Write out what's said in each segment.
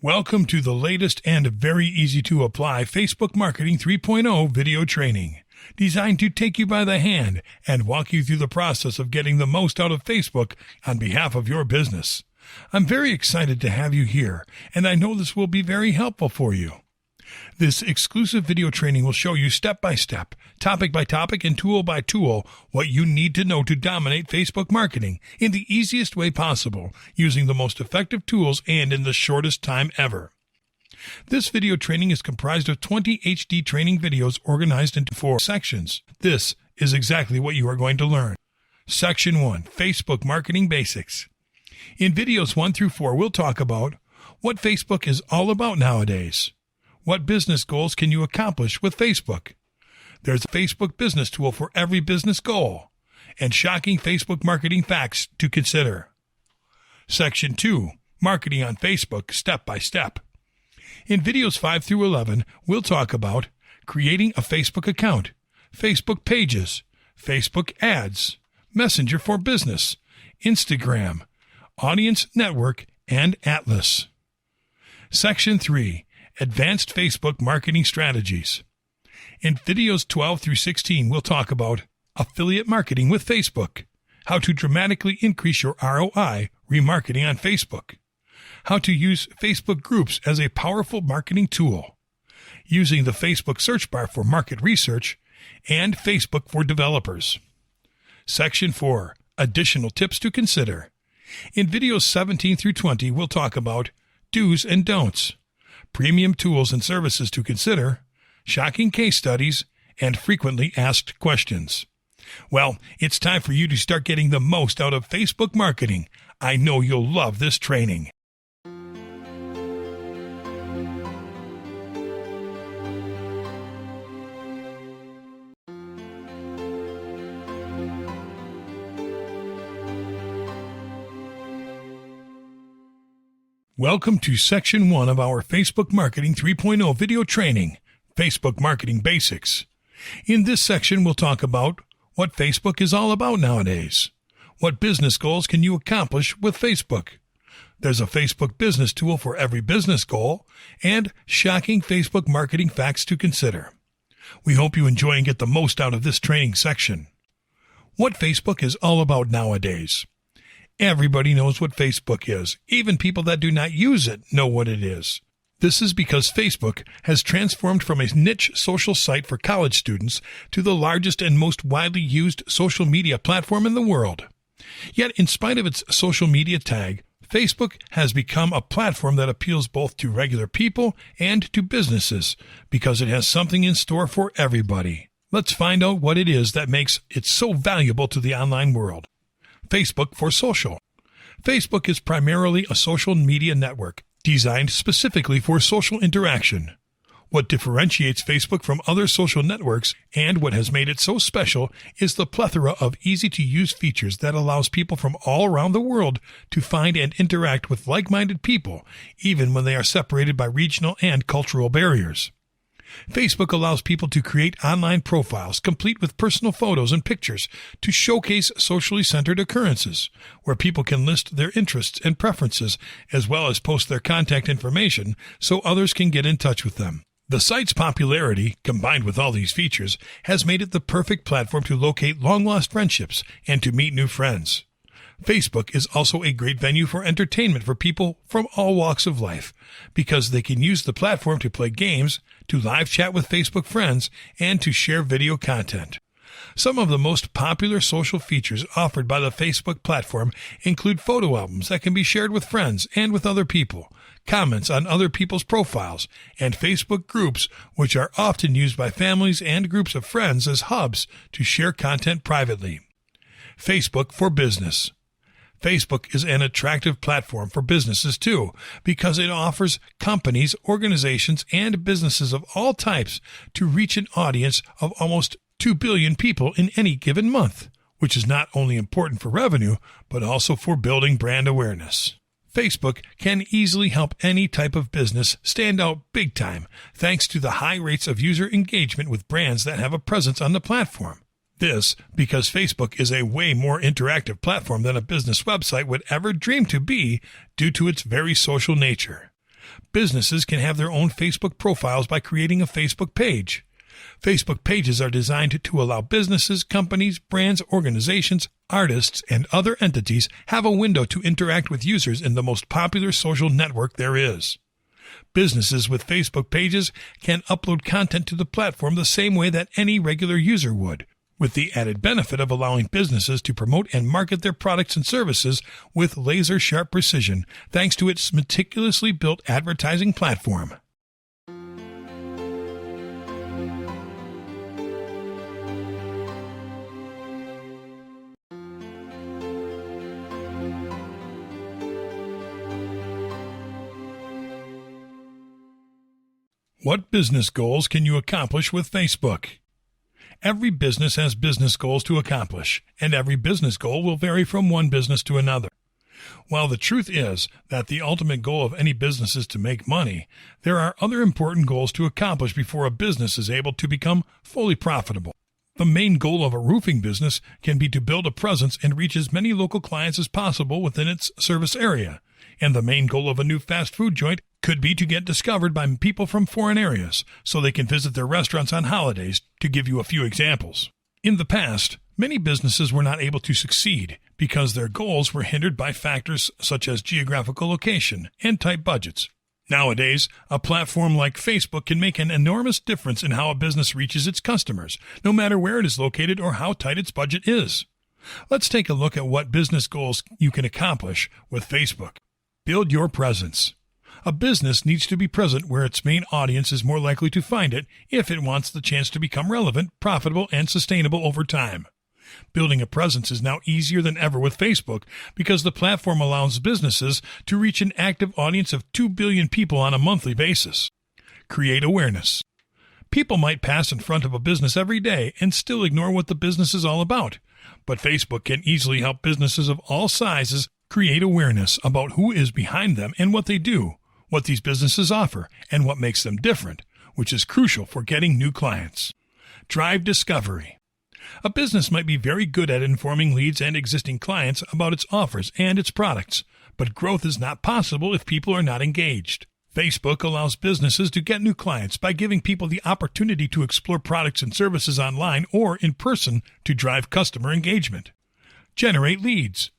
Welcome to the latest and very easy to apply Facebook Marketing 3.0 video training, designed to take you by the hand and walk you through the process of getting the most out of Facebook on behalf of your business. I'm very excited to have you here, and I know this will be very helpful for you. This exclusive video training will show you step by step, topic by topic, and tool by tool what you need to know to dominate Facebook marketing in the easiest way possible, using the most effective tools and in the shortest time ever. This video training is comprised of 20 HD training videos organized into 4 sections. This is exactly what you are going to learn. Section 1, Facebook Marketing Basics. In videos 1 through 4, we'll talk about what Facebook is all about nowadays. What business goals can you accomplish with Facebook? There's a Facebook business tool for every business goal, and shocking Facebook marketing facts to consider. Section 2, Marketing on Facebook Step by Step. In videos 5 through 11, we'll talk about creating a Facebook account, Facebook pages, Facebook ads, Messenger for Business, Instagram, Audience Network, and Atlas. Section 3, Advanced Facebook Marketing Strategies. In videos 12 through 16, we'll talk about affiliate marketing with Facebook, how to dramatically increase your ROI remarketing on Facebook, how to use Facebook groups as a powerful marketing tool, using the Facebook search bar for market research, and Facebook for developers. Section 4, Additional Tips to Consider. In videos 17 through 20, we'll talk about do's and don'ts, premium tools and services to consider, shocking case studies, and frequently asked questions. Well, it's time for you to start getting the most out of Facebook marketing. I know you'll love this training. Welcome to Section 1 of our Facebook Marketing 3.0 video training, Facebook Marketing Basics. In this section, we'll talk about what Facebook is all about nowadays. What business goals can you accomplish with Facebook? There's a Facebook business tool for every business goal, and shocking Facebook marketing facts to consider. We hope you enjoy and get the most out of this training section. What Facebook is all about nowadays. Everybody knows what Facebook is. Even people that do not use it know what it is. This is because Facebook has transformed from a niche social site for college students to the largest and most widely used social media platform in the world. Yet, in spite of its social media tag, Facebook has become a platform that appeals both to regular people and to businesses because it has something in store for everybody. Let's find out what it is that makes it so valuable to the online world. Facebook for social. Facebook is primarily a social media network designed specifically for social interaction. What differentiates Facebook from other social networks and what has made it so special is the plethora of easy-to-use features that allows people from all around the world to find and interact with like-minded people, even when they are separated by regional and cultural barriers. Facebook allows people to create online profiles complete with personal photos and pictures to showcase socially centered occurrences, where people can list their interests and preferences as well as post their contact information so others can get in touch with them. The site's popularity, combined with all these features, has made it the perfect platform to locate long-lost friendships and to meet new friends. Facebook is also a great venue for entertainment for people from all walks of life because they can use the platform to play games, to live chat with Facebook friends, and to share video content. Some of the most popular social features offered by the Facebook platform include photo albums that can be shared with friends and with other people, comments on other people's profiles, and Facebook groups, which are often used by families and groups of friends as hubs to share content privately. Facebook for business. Facebook is an attractive platform for businesses too, because it offers companies, organizations, and businesses of all types to reach an audience of almost 2 billion people in any given month, which is not only important for revenue, but also for building brand awareness. Facebook can easily help any type of business stand out big time, thanks to the high rates of user engagement with brands that have a presence on the platform. This because Facebook is a way more interactive platform than a business website would ever dream to be due to its very social nature. Businesses can have their own Facebook profiles by creating a Facebook page. Facebook pages are designed to allow businesses, companies, brands, organizations, artists, and other entities have a window to interact with users in the most popular social network there is. Businesses with Facebook pages can upload content to the platform the same way that any regular user would, with the added benefit of allowing businesses to promote and market their products and services with laser-sharp precision, thanks to its meticulously built advertising platform. What business goals can you accomplish with Facebook? Every business has business goals to accomplish, and every business goal will vary from one business to another. While the truth is that the ultimate goal of any business is to make money, there are other important goals to accomplish before a business is able to become fully profitable. The main goal of a roofing business can be to build a presence and reach as many local clients as possible within its service area, and the main goal of a new fast food joint could be to get discovered by people from foreign areas so they can visit their restaurants on holidays, to give you a few examples. In the past, many businesses were not able to succeed because their goals were hindered by factors such as geographical location and tight budgets. Nowadays, a platform like Facebook can make an enormous difference in how a business reaches its customers, no matter where it is located or how tight its budget is. Let's take a look at what business goals you can accomplish with Facebook. Build your presence. A business needs to be present where its main audience is more likely to find it if it wants the chance to become relevant, profitable, and sustainable over time. Building a presence is now easier than ever with Facebook because the platform allows businesses to reach an active audience of 2 billion people on a monthly basis. Create awareness. People might pass in front of a business every day and still ignore what the business is all about, but Facebook can easily help businesses of all sizes create awareness about who is behind them and what they do, what these businesses offer, and what makes them different, which is crucial for getting new clients. Drive discovery. A business might be very good at informing leads and existing clients about its offers and its products, but growth is not possible if people are not engaged. Facebook allows businesses to get new clients by giving people the opportunity to explore products and services online or in person to drive customer engagement. Generate leads.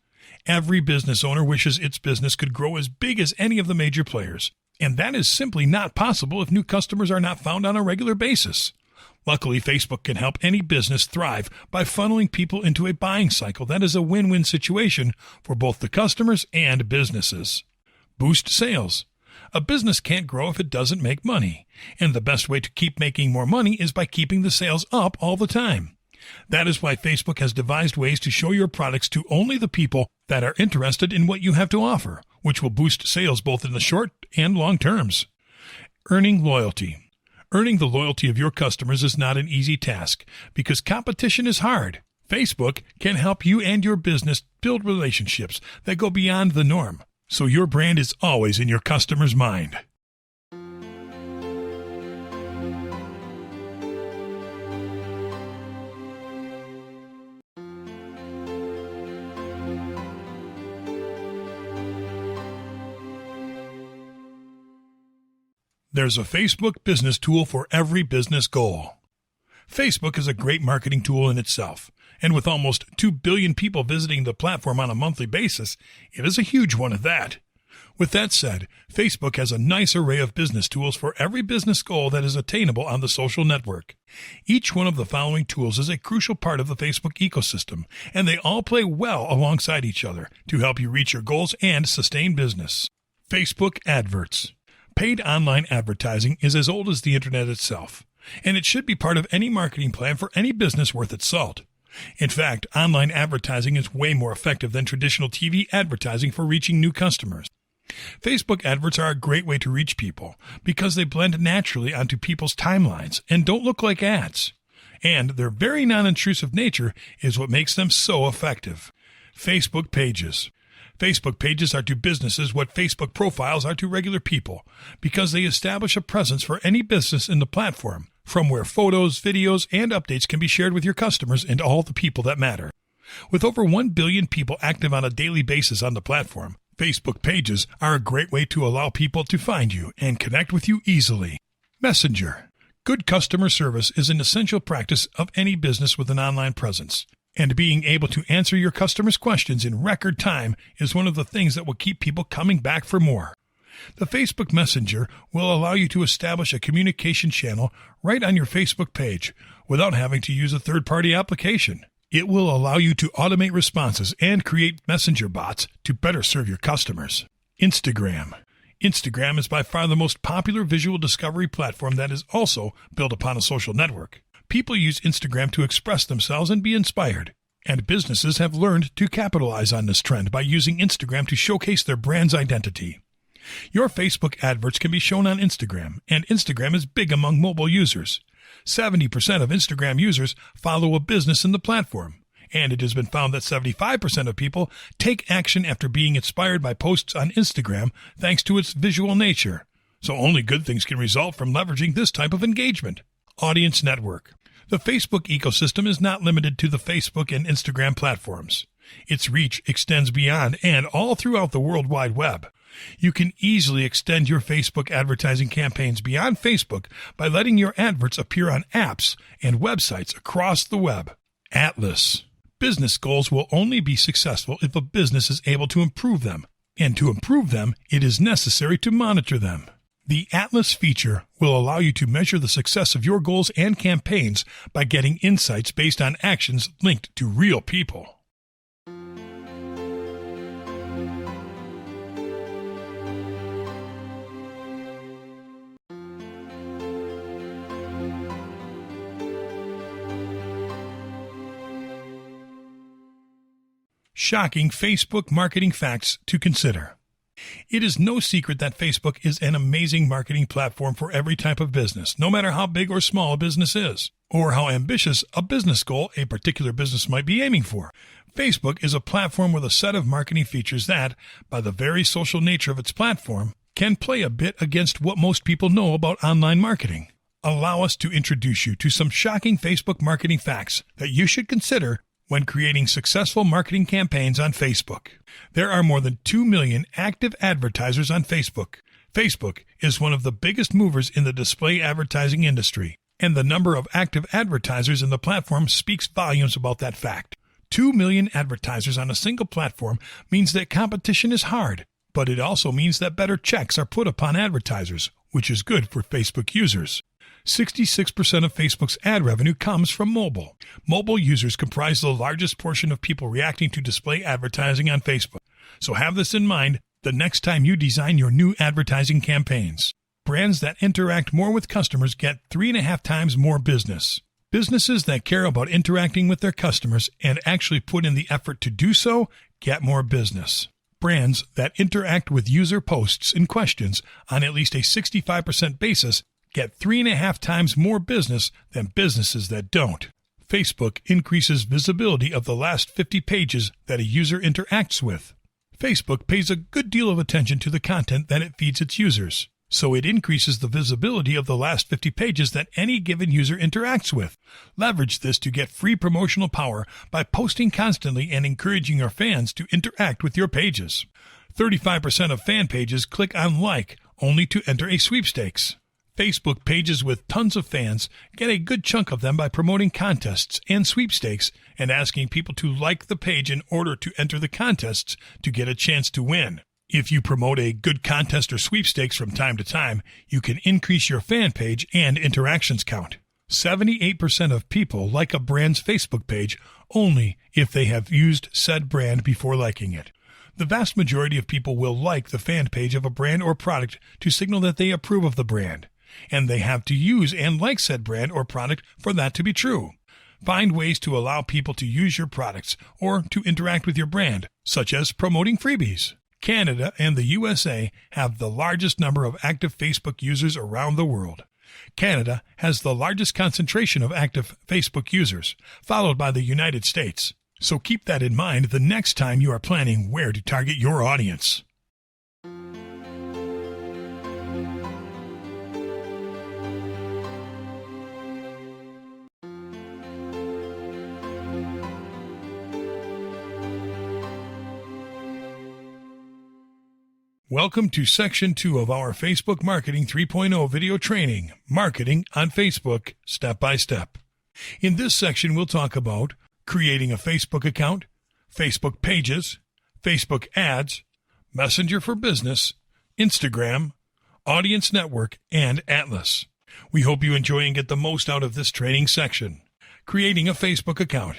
Every business owner wishes its business could grow as big as any of the major players, and that is simply not possible if new customers are not found on a regular basis. Luckily, Facebook can help any business thrive by funneling people into a buying cycle that is a win-win situation for both the customers and businesses. Boost sales. A business can't grow if it doesn't make money, and the best way to keep making more money is by keeping the sales up all the time. That is why Facebook has devised ways to show your products to only the people that are interested in what you have to offer, which will boost sales both in the short and long terms. Earning loyalty. Earning the loyalty of your customers is not an easy task because competition is hard. Facebook can help you and your business build relationships that go beyond the norm, so your brand is always in your customer's mind. There's a Facebook business tool for every business goal. Facebook is a great marketing tool in itself, and with almost 2 billion people visiting the platform on a monthly basis, it is a huge one at that. With that said, Facebook has a nice array of business tools for every business goal that is attainable on the social network. Each one of the following tools is a crucial part of the Facebook ecosystem, and they all play well alongside each other to help you reach your goals and sustain business. Facebook Adverts. Paid online advertising is as old as the internet itself, and it should be part of any marketing plan for any business worth its salt. In fact, online advertising is way more effective than traditional TV advertising for reaching new customers. Facebook adverts are a great way to reach people because they blend naturally onto people's timelines and don't look like ads. And their very non-intrusive nature is what makes them so effective. Facebook Pages. Facebook pages are to businesses what Facebook profiles are to regular people because they establish a presence for any business in the platform, from where photos, videos, and updates can be shared with your customers and all the people that matter. With over 1 billion people active on a daily basis on the platform, Facebook pages are a great way to allow people to find you and connect with you easily. Messenger. Good customer service is an essential practice of any business with an online presence, and being able to answer your customers' questions in record time is one of the things that will keep people coming back for more. The Facebook Messenger will allow you to establish a communication channel right on your Facebook page without having to use a third-party application. It will allow you to automate responses and create messenger bots to better serve your customers. Instagram. Instagram is by far the most popular visual discovery platform that is also built upon a social network. People use Instagram to express themselves and be inspired, and businesses have learned to capitalize on this trend by using Instagram to showcase their brand's identity. Your Facebook adverts can be shown on Instagram, and Instagram is big among mobile users. 70% of Instagram users follow a business in the platform, and it has been found that 75% of people take action after being inspired by posts on Instagram thanks to its visual nature. So only good things can result from leveraging this type of engagement. Audience network. The Facebook ecosystem is not limited to the Facebook and Instagram platforms. Its reach extends beyond and all throughout the World Wide Web. You can easily extend your Facebook advertising campaigns beyond Facebook by letting your adverts appear on apps and websites across the web. Atlas. Business goals will only be successful if a business is able to improve them, and to improve them, it is necessary to monitor them. The Atlas feature will allow you to measure the success of your goals and campaigns by getting insights based on actions linked to real people. Shocking Facebook marketing facts to consider. It is no secret that Facebook is an amazing marketing platform for every type of business, no matter how big or small a business is, or how ambitious a business goal a particular business might be aiming for. Facebook is a platform with a set of marketing features that, by the very social nature of its platform, can play a bit against what most people know about online marketing. Allow us to introduce you to some shocking Facebook marketing facts that you should consider when creating successful marketing campaigns on Facebook. There are more than 2 million active advertisers on Facebook. Facebook is one of the biggest movers in the display advertising industry, and the number of active advertisers in the platform speaks volumes about that fact. 2 million advertisers on a single platform means that competition is hard, but it also means that better checks are put upon advertisers, which is good for Facebook users. 66% of Facebook's ad revenue comes from mobile. Mobile users comprise the largest portion of people reacting to display advertising on Facebook. So have this in mind the next time you design your new advertising campaigns. Brands that interact more with customers get 3.5 times more business. Businesses that care about interacting with their customers and actually put in the effort to do so get more business. Brands that interact with user posts and questions on at least a 65% basis get 3.5 times more business than businesses that don't. Facebook increases visibility of the last 50 pages that a user interacts with. Facebook pays a good deal of attention to the content that it feeds its users, so it increases the visibility of the last 50 pages that any given user interacts with. Leverage this to get free promotional power by posting constantly and encouraging your fans to interact with your pages. 35% of fan pages click on like only to enter a sweepstakes. Facebook pages with tons of fans get a good chunk of them by promoting contests and sweepstakes and asking people to like the page in order to enter the contests to get a chance to win. If you promote a good contest or sweepstakes from time to time, you can increase your fan page and interactions count. 78% of people like a brand's Facebook page only if they have used said brand before liking it. The vast majority of people will like the fan page of a brand or product to signal that they approve of the brand, and they have to use and like said brand or product for that to be true. Find ways to allow people to use your products or to interact with your brand, such as promoting freebies. Canada and the USA have the largest number of active Facebook users around the world. Canada has the largest concentration of active Facebook users, followed by the United States. So keep that in mind the next time you are planning where to target your audience. Welcome to Section 2 of our Facebook Marketing 3.0 video training, Marketing on Facebook, Step by Step. In this section, we'll talk about creating a Facebook account, Facebook pages, Facebook ads, Messenger for Business, Instagram, Audience Network, and Atlas. We hope you enjoy and get the most out of this training section. Creating a Facebook account.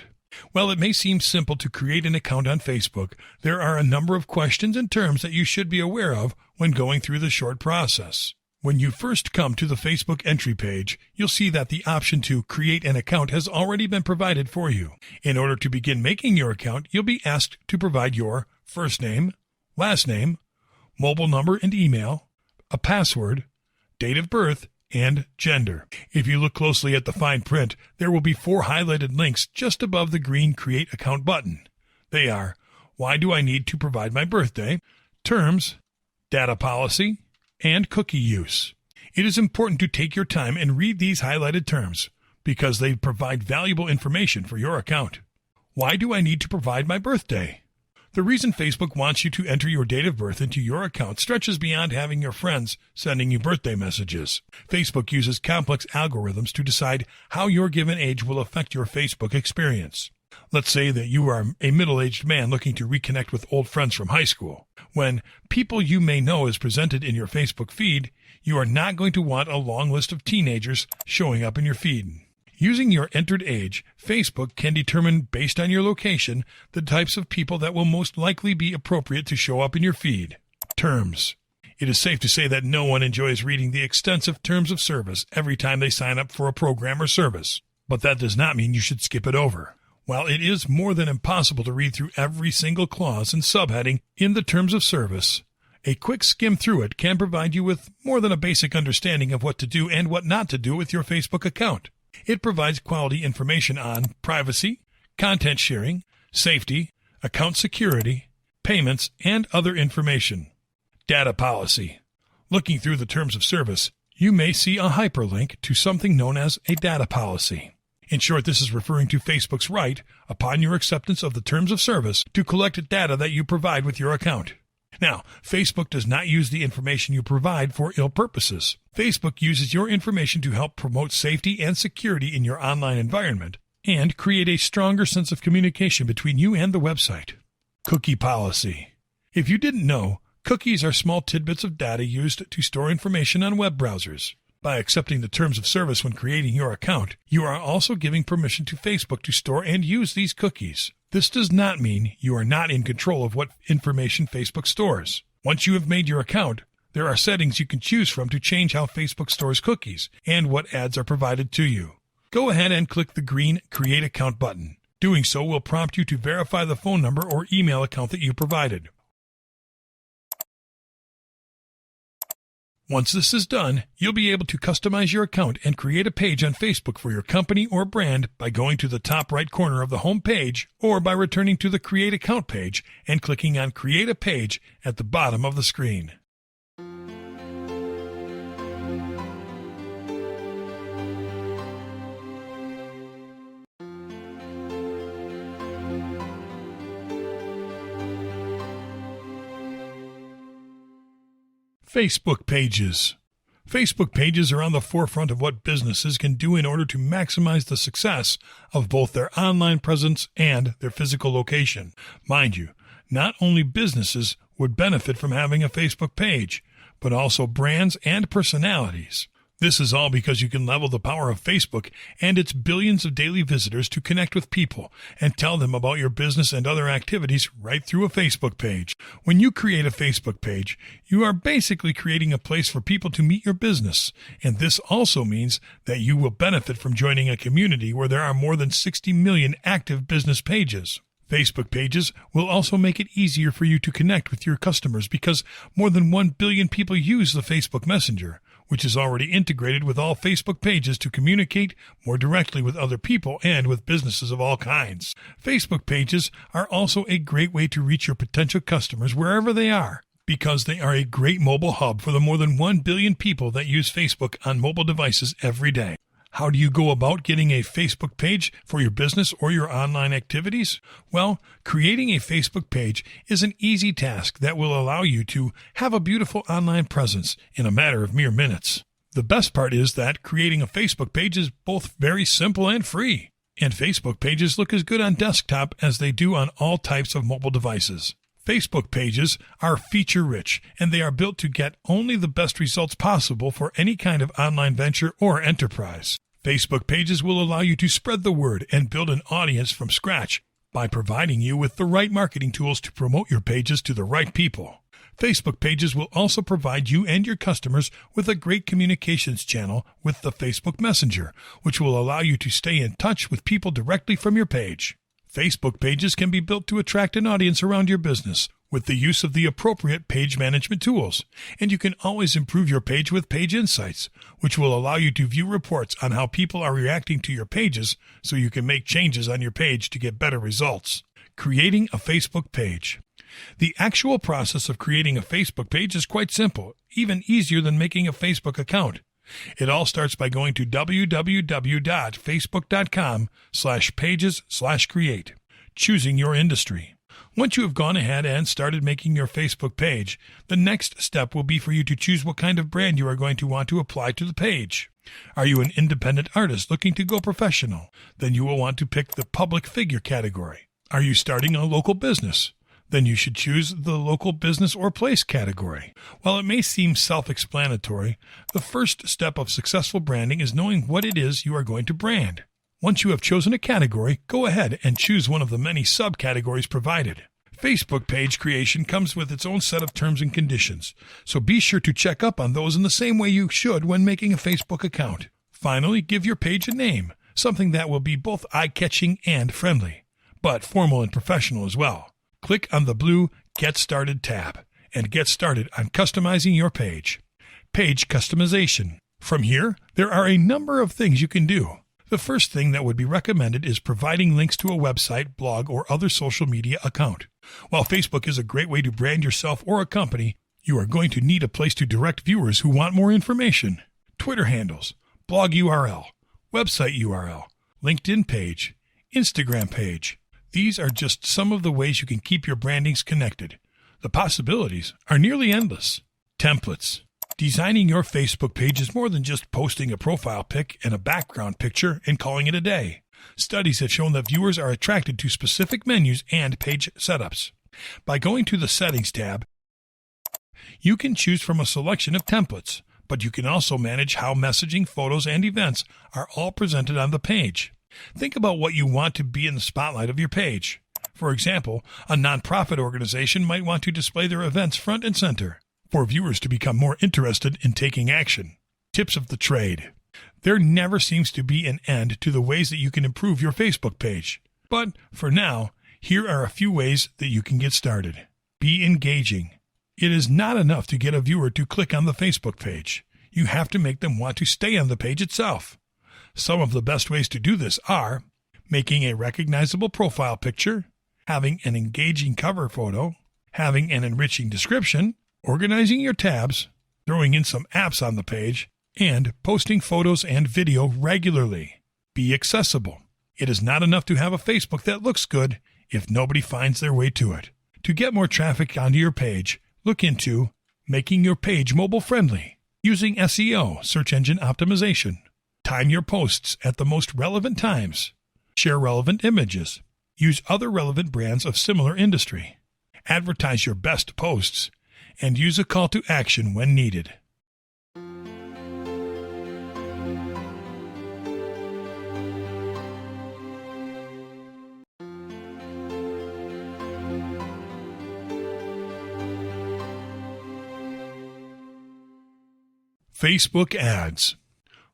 While it may seem simple to create an account on Facebook, there are a number of questions and terms that you should be aware of when going through the short process. When you first come to the Facebook entry page, you'll see that the option to create an account has already been provided for you. In order to begin making your account, you'll be asked to provide your first name, last name, mobile number and email, a password, date of birth, and gender. If you look closely at the fine print, there will be 4 highlighted links just above the green Create Account button. They are, why do I need to provide my birthday, terms, data policy, and cookie use. It is important to take your time and read these highlighted terms because they provide valuable information for your account. Why do I need to provide my birthday? The reason Facebook wants you to enter your date of birth into your account stretches beyond having your friends sending you birthday messages. Facebook uses complex algorithms to decide how your given age will affect your Facebook experience. Let's say that you are a middle-aged man looking to reconnect with old friends from high school. When people you may know is presented in your Facebook feed, you are not going to want a long list of teenagers showing up in your feed. Using your entered age, Facebook can determine, based on your location, the types of people that will most likely be appropriate to show up in your feed. Terms. It is safe to say that no one enjoys reading the extensive terms of service every time they sign up for a program or service. But that does not mean you should skip it over. While it is more than impossible to read through every single clause and subheading in the terms of service, a quick skim through it can provide you with more than a basic understanding of what to do and what not to do with your Facebook account. It provides quality information on privacy, content sharing, safety, account security, payments, and other information. Data policy. Looking through the terms of service, you may see a hyperlink to something known as a data policy. In short, this is referring to Facebook's right, upon your acceptance of the terms of service, to collect data that you provide with your account. Now, Facebook does not use the information you provide for ill purposes. Facebook uses your information to help promote safety and security in your online environment and create a stronger sense of communication between you and the website. Cookie policy. If you didn't know, cookies are small tidbits of data used to store information on web browsers. By accepting the terms of service when creating your account, you are also giving permission to Facebook to store and use these cookies. This does not mean you are not in control of what information Facebook stores. Once you have made your account, there are settings you can choose from to change how Facebook stores cookies and what ads are provided to you. Go ahead and click the green Create Account button. Doing so will prompt you to verify the phone number or email account that you provided. Once this is done, you'll be able to customize your account and create a page on Facebook for your company or brand by going to the top right corner of the home page or by returning to the Create Account page and clicking on Create a Page at the bottom of the screen. Facebook pages. Facebook pages are on the forefront of what businesses can do in order to maximize the success of both their online presence and their physical location. Mind you, not only businesses would benefit from having a Facebook page, but also brands and personalities. This is all because you can level the power of Facebook and its billions of daily visitors to connect with people and tell them about your business and other activities right through a Facebook page. When you create a Facebook page, you are basically creating a place for people to meet your business, and this also means that you will benefit from joining a community where there are more than 60 million active business pages. Facebook pages will also make it easier for you to connect with your customers because more than 1 billion people use the Facebook Messenger, which is already integrated with all Facebook pages to communicate more directly with other people and with businesses of all kinds. Facebook pages are also a great way to reach your potential customers wherever they are, because they are a great mobile hub for the more than 1 billion people that use Facebook on mobile devices every day. How do you go about getting a Facebook page for your business or your online activities? Well, creating a Facebook page is an easy task that will allow you to have a beautiful online presence in a matter of mere minutes. The best part is that creating a Facebook page is both very simple and free. And Facebook pages look as good on desktop as they do on all types of mobile devices. Facebook pages are feature-rich, and they are built to get only the best results possible for any kind of online venture or enterprise. Facebook pages will allow you to spread the word and build an audience from scratch by providing you with the right marketing tools to promote your pages to the right people. Facebook pages will also provide you and your customers with a great communications channel with the Facebook Messenger, which will allow you to stay in touch with people directly from your page. Facebook pages can be built to attract an audience around your business with the use of the appropriate page management tools, and you can always improve your page with Page Insights, which will allow you to view reports on how people are reacting to your pages so you can make changes on your page to get better results. Creating a Facebook page. The actual process of creating a Facebook page is quite simple, even easier than making a Facebook account. It all starts by going to www.facebook.com/pages/create, choosing your industry. Once you have gone ahead and started making your Facebook page, the next step will be for you to choose what kind of brand you are going to want to apply to the page. Are you an independent artist looking to go professional? Then you will want to pick the public figure category. Are you starting a local business? Then you should choose the local business or place category. While it may seem self-explanatory, the first step of successful branding is knowing what it is you are going to brand. Once you have chosen a category, go ahead and choose one of the many subcategories provided. Facebook page creation comes with its own set of terms and conditions, so be sure to check up on those in the same way you should when making a Facebook account. Finally, give your page a name, something that will be both eye-catching and friendly, but formal and professional as well. Click on the blue Get Started tab and get started on customizing your page. Page customization. From here, there are a number of things you can do. The first thing that would be recommended is providing links to a website, blog, or other social media account. While Facebook is a great way to brand yourself or a company, you are going to need a place to direct viewers who want more information. Twitter handles, blog URL, website URL, LinkedIn page, Instagram page. These are just some of the ways you can keep your brandings connected. The possibilities are nearly endless. Templates. Designing your Facebook page is more than just posting a profile pic and a background picture and calling it a day. Studies have shown that viewers are attracted to specific menus and page setups. By going to the Settings tab, you can choose from a selection of templates, but you can also manage how messaging, photos, and events are all presented on the page. Think about what you want to be in the spotlight of your page. For example, a nonprofit organization might want to display their events front and center for viewers to become more interested in taking action. Tips of the trade. There never seems to be an end to the ways that you can improve your Facebook page. But for now, here are a few ways that you can get started. Be engaging. It is not enough to get a viewer to click on the Facebook page. You have to make them want to stay on the page itself. Some of the best ways to do this are making a recognizable profile picture, having an engaging cover photo, having an enriching description, organizing your tabs, throwing in some apps on the page, and posting photos and video regularly. Be accessible. It is not enough to have a Facebook that looks good if nobody finds their way to it. To get more traffic onto your page, look into making your page mobile friendly, using SEO, search engine optimization. Time your posts at the most relevant times. Share relevant images. Use other relevant brands of similar industry. Advertise your best posts. And use a call to action when needed. Facebook ads.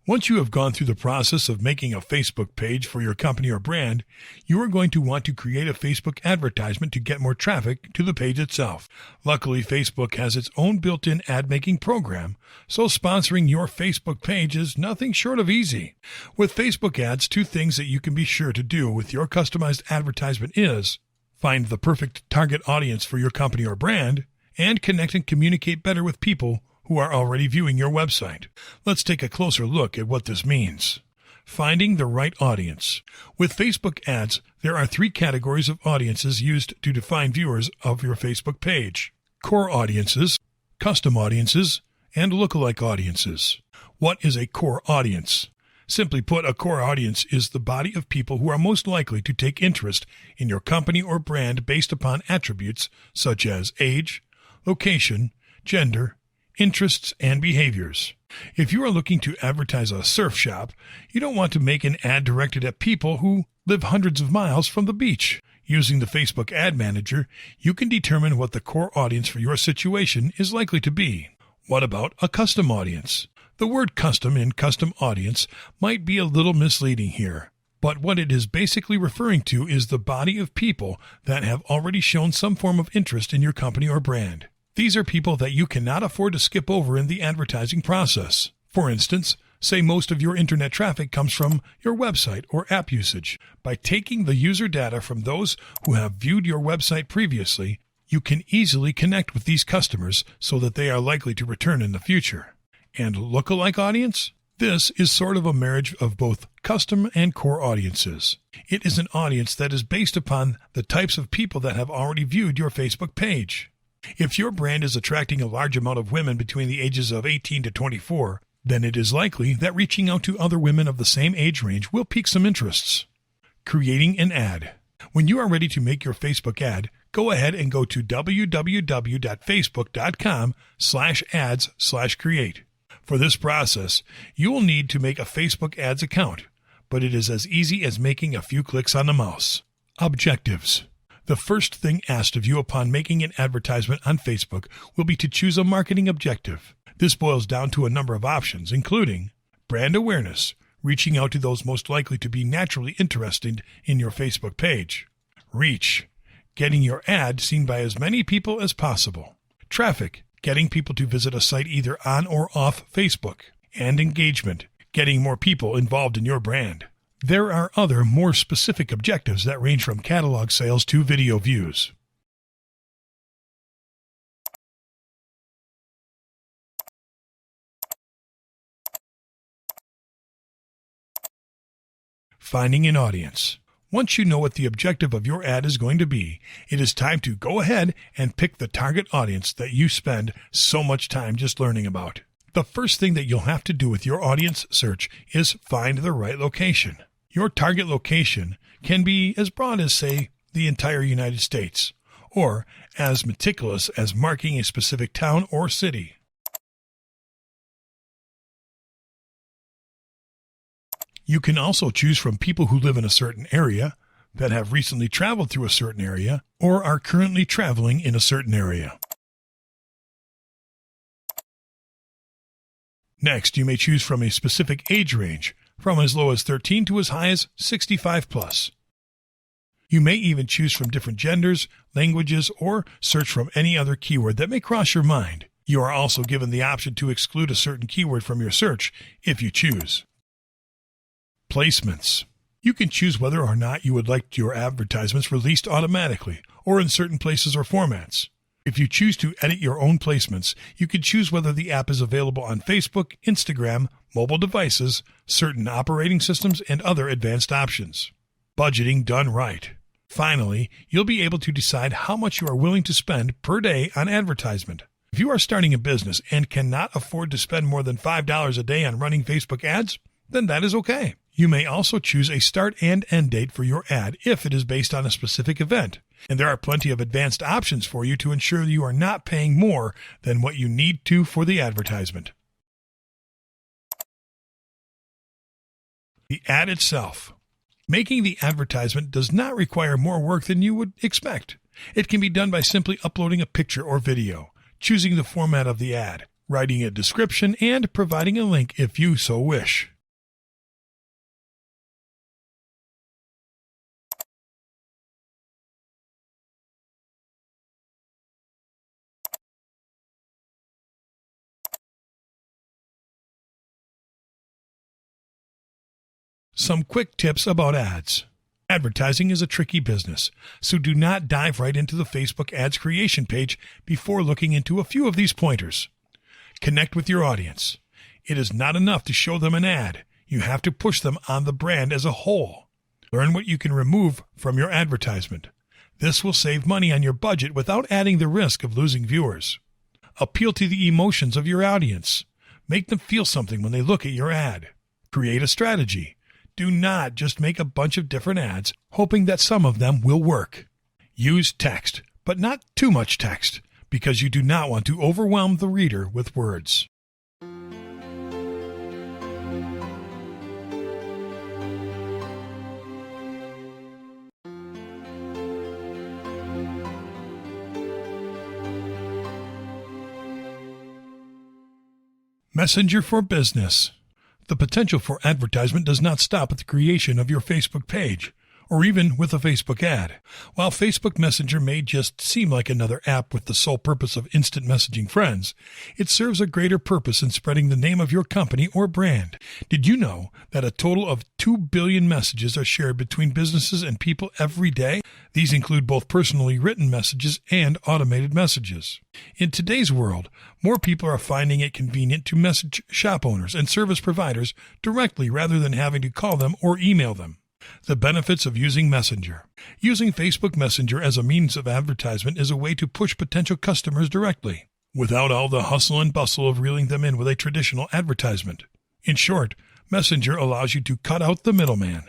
Once you have gone through the process of making a Facebook page for your company or brand, you are going to want to create a Facebook advertisement to get more traffic to the page itself. Luckily, Facebook has its own built-in ad-making program, so sponsoring your Facebook page is nothing short of easy. With Facebook ads, two things that you can be sure to do with your customized advertisement is find the perfect target audience for your company or brand, and connect and communicate better with people who are already viewing your website. Let's take a closer look at what this means. Finding the right audience. With Facebook ads, there are 3 categories of audiences used to define viewers of your Facebook page: core audiences, custom audiences, and lookalike audiences. What is a core audience? Simply put, a core audience is the body of people who are most likely to take interest in your company or brand based upon attributes such as age, location, gender, interests, and behaviors. If you are looking to advertise a surf shop, you don't want to make an ad directed at people who live hundreds of miles from the beach. Using the Facebook Ad Manager, you can determine what the core audience for your situation is likely to be. What about a custom audience? The word custom in custom audience might be a little misleading here, but what it is basically referring to is the body of people that have already shown some form of interest in your company or brand. These are people that you cannot afford to skip over in the advertising process. For instance, say most of your internet traffic comes from your website or app usage. By taking the user data from those who have viewed your website previously, you can easily connect with these customers so that they are likely to return in the future. And lookalike audience? This is sort of a marriage of both custom and core audiences. It is an audience that is based upon the types of people that have already viewed your Facebook page. If your brand is attracting a large amount of women between the ages of 18 to 24, then it is likely that reaching out to other women of the same age range will pique some interests. Creating an ad. When you are ready to make your Facebook ad, go ahead and go to www.facebook.com/ads/create. For this process, you will need to make a Facebook Ads account, but it is as easy as making a few clicks on the mouse. Objectives. The first thing asked of you upon making an advertisement on Facebook will be to choose a marketing objective. This boils down to a number of options, including brand awareness, reaching out to those most likely to be naturally interested in your Facebook page. Reach, getting your ad seen by as many people as possible. Traffic, getting people to visit a site either on or off Facebook. And engagement, getting more people involved in your brand. There are other, more specific objectives that range from catalog sales to video views. Finding an audience. Once you know what the objective of your ad is going to be, it is time to go ahead and pick the target audience that you spend so much time just learning about. The first thing that you'll have to do with your audience search is find the right location. Your target location can be as broad as, say, the entire United States, or as meticulous as marking a specific town or city. You can also choose from people who live in a certain area, that have recently traveled through a certain area, or are currently traveling in a certain area. Next, you may choose from a specific age range, from as low as 13 to as high as 65 plus. You may even choose from different genders, languages, or search from any other keyword that may cross your mind. You are also given the option to exclude a certain keyword from your search if you choose. Placements. You can choose whether or not you would like your advertisements released automatically or in certain places or formats. If you choose to edit your own placements, you can choose whether the app is available on Facebook, Instagram, mobile devices, certain operating systems, and other advanced options. Budgeting done right. Finally, you'll be able to decide how much you are willing to spend per day on advertisement. If you are starting a business and cannot afford to spend more than $5 a day on running Facebook ads, then that is okay. You may also choose a start and end date for your ad if it is based on a specific event. And there are plenty of advanced options for you to ensure you are not paying more than what you need to for the advertisement. The ad itself. Making the advertisement does not require more work than you would expect. It can be done by simply uploading a picture or video, choosing the format of the ad, writing a description, and providing a link if you so wish. Some quick tips about ads. Advertising is a tricky business, so do not dive right into the Facebook ads creation page before looking into a few of these pointers. Connect with your audience. It is not enough to show them an ad. You have to push them on the brand as a whole. Learn what you can remove from your advertisement. This will save money on your budget without adding the risk of losing viewers. Appeal to the emotions of your audience. Make them feel something when they look at your ad. Create a strategy. Do not just make a bunch of different ads, hoping that some of them will work. Use text, but not too much text, because you do not want to overwhelm the reader with words. Messenger for Business. The potential for advertisement does not stop at the creation of your Facebook page, or even with a Facebook ad. While Facebook Messenger may just seem like another app with the sole purpose of instant messaging friends, it serves a greater purpose in spreading the name of your company or brand. Did you know that a total of 2 billion messages are shared between businesses and people every day? These include both personally written messages and automated messages. In today's world, more people are finding it convenient to message shop owners and service providers directly rather than having to call them or email them. The benefits of using Messenger. Using Facebook Messenger as a means of advertisement is a way to push potential customers directly, without all the hustle and bustle of reeling them in with a traditional advertisement. In short, Messenger allows you to cut out the middleman.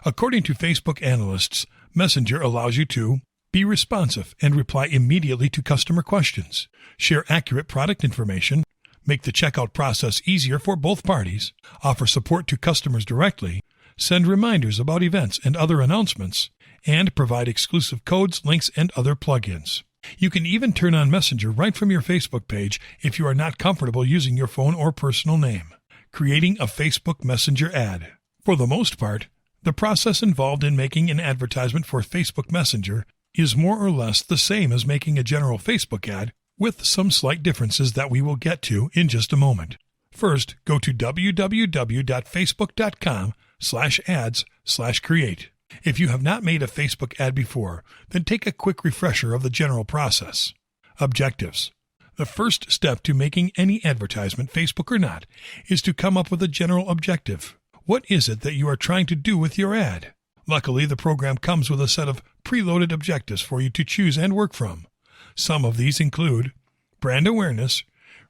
According to Facebook analysts, Messenger allows you to be responsive and reply immediately to customer questions, share accurate product information, make the checkout process easier for both parties, offer support to customers directly, send reminders about events and other announcements, and provide exclusive codes, links, and other plugins. You can even turn on Messenger right from your Facebook page if you are not comfortable using your phone or personal name. Creating a Facebook Messenger ad. For the most part, the process involved in making an advertisement for Facebook Messenger is more or less the same as making a general Facebook ad, with some slight differences that we will get to in just a moment. First, go to www.facebook.com/ads/create. If you have not made a Facebook ad before, then take a quick refresher of the general process. Objectives. The first step to making any advertisement, Facebook or not, is to come up with a general objective. What is it that you are trying to do with your ad? Luckily, the program comes with a set of preloaded objectives for you to choose and work from. Some of these include brand awareness,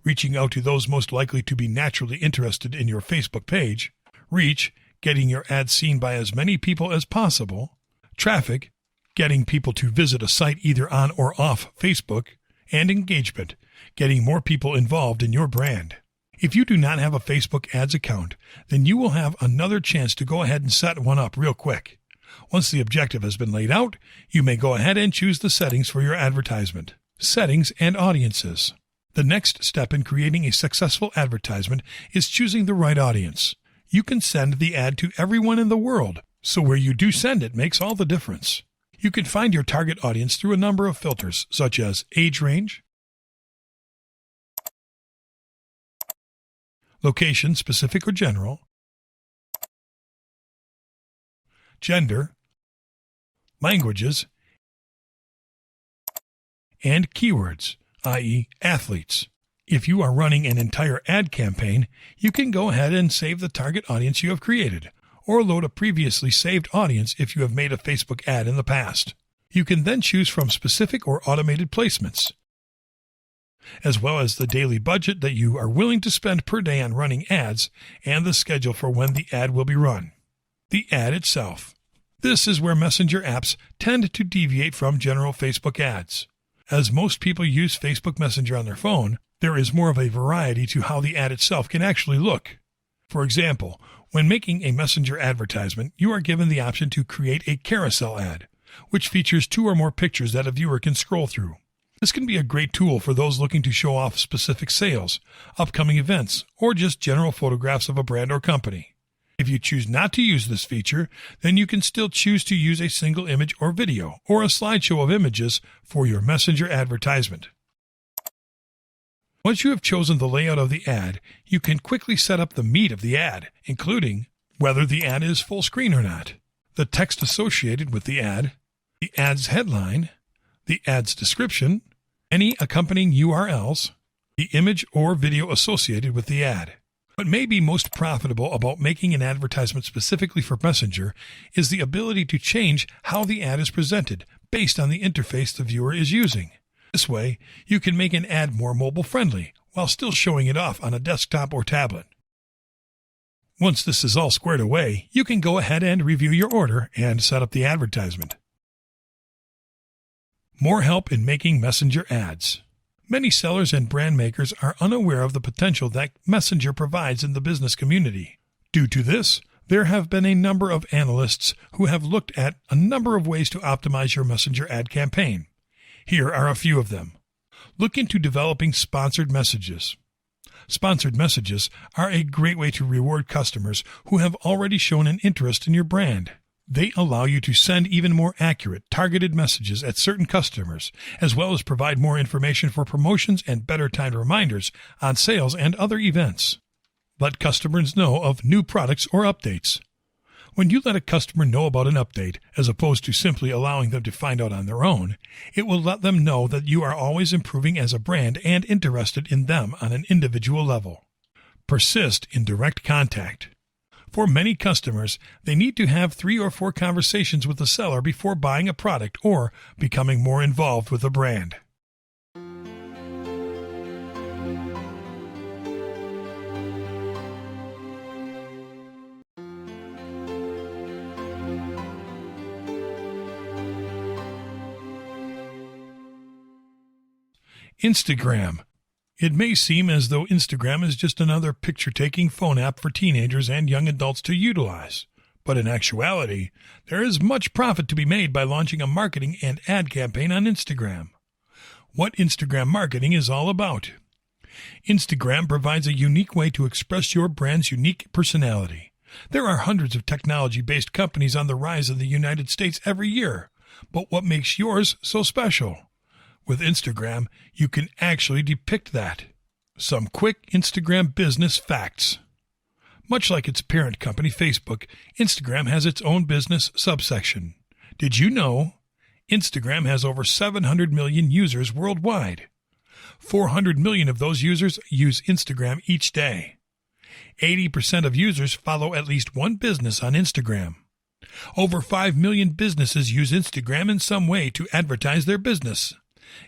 reaching out to those most likely to be naturally interested in your Facebook page, reach, getting your ad seen by as many people as possible, traffic, getting people to visit a site either on or off Facebook, and engagement, getting more people involved in your brand. If you do not have a Facebook ads account, then you will have another chance to go ahead and set one up real quick. Once the objective has been laid out, you may go ahead and choose the settings for your advertisement. Settings and audiences. The next step in creating a successful advertisement is choosing the right audience. You can send the ad to everyone in the world, so where you do send it makes all the difference. You can find your target audience through a number of filters, such as age range, location, specific or general, gender, languages, and keywords, i.e. athletes. If you are running an entire ad campaign, you can go ahead and save the target audience you have created, or load a previously saved audience if you have made a Facebook ad in the past. You can then choose from specific or automated placements, as well as the daily budget that you are willing to spend per day on running ads and the schedule for when the ad will be run. The ad itself. This is where Messenger apps tend to deviate from general Facebook ads. As most people use Facebook Messenger on their phone, there is more of a variety to how the ad itself can actually look. For example, when making a Messenger advertisement, you are given the option to create a carousel ad, which features 2 or more pictures that a viewer can scroll through. This can be a great tool for those looking to show off specific sales, upcoming events, or just general photographs of a brand or company. If you choose not to use this feature, then you can still choose to use a single image or video, or a slideshow of images for your Messenger advertisement. Once you have chosen the layout of the ad, you can quickly set up the meat of the ad, including whether the ad is full screen or not, the text associated with the ad's headline, the ad's description, any accompanying URLs, the image or video associated with the ad. What may be most profitable about making an advertisement specifically for Messenger is the ability to change how the ad is presented based on the interface the viewer is using. This way, you can make an ad more mobile-friendly while still showing it off on a desktop or tablet. Once this is all squared away, you can go ahead and review your order and set up the advertisement. More help in making Messenger ads. Many sellers and brand makers are unaware of the potential that Messenger provides in the business community. Due to this, there have been a number of analysts who have looked at a number of ways to optimize your Messenger ad campaign. Here are a few of them. Look into developing sponsored messages. Sponsored messages are a great way to reward customers who have already shown an interest in your brand. They allow you to send even more accurate, targeted messages at certain customers, as well as provide more information for promotions and better timed reminders on sales and other events. Let customers know of new products or updates. When you let a customer know about an update, as opposed to simply allowing them to find out on their own, it will let them know that you are always improving as a brand and interested in them on an individual level. Persist in direct contact. For many customers, they need to have 3 or 4 conversations with the seller before buying a product or becoming more involved with the brand. Instagram. It may seem as though Instagram is just another picture-taking phone app for teenagers and young adults to utilize. But in actuality, there is much profit to be made by launching a marketing and ad campaign on Instagram. What Instagram marketing is all about. Instagram provides a unique way to express your brand's unique personality. There are hundreds of technology-based companies on the rise in the United States every year. But what makes yours so special? With Instagram, you can actually depict that. Some quick Instagram business facts. Much like its parent company, Facebook, Instagram has its own business subsection. Did you know? Instagram has over 700 million users worldwide. 400 million of those users use Instagram each day. 80% of users follow at least one business on Instagram. Over 5 million businesses use Instagram in some way to advertise their business.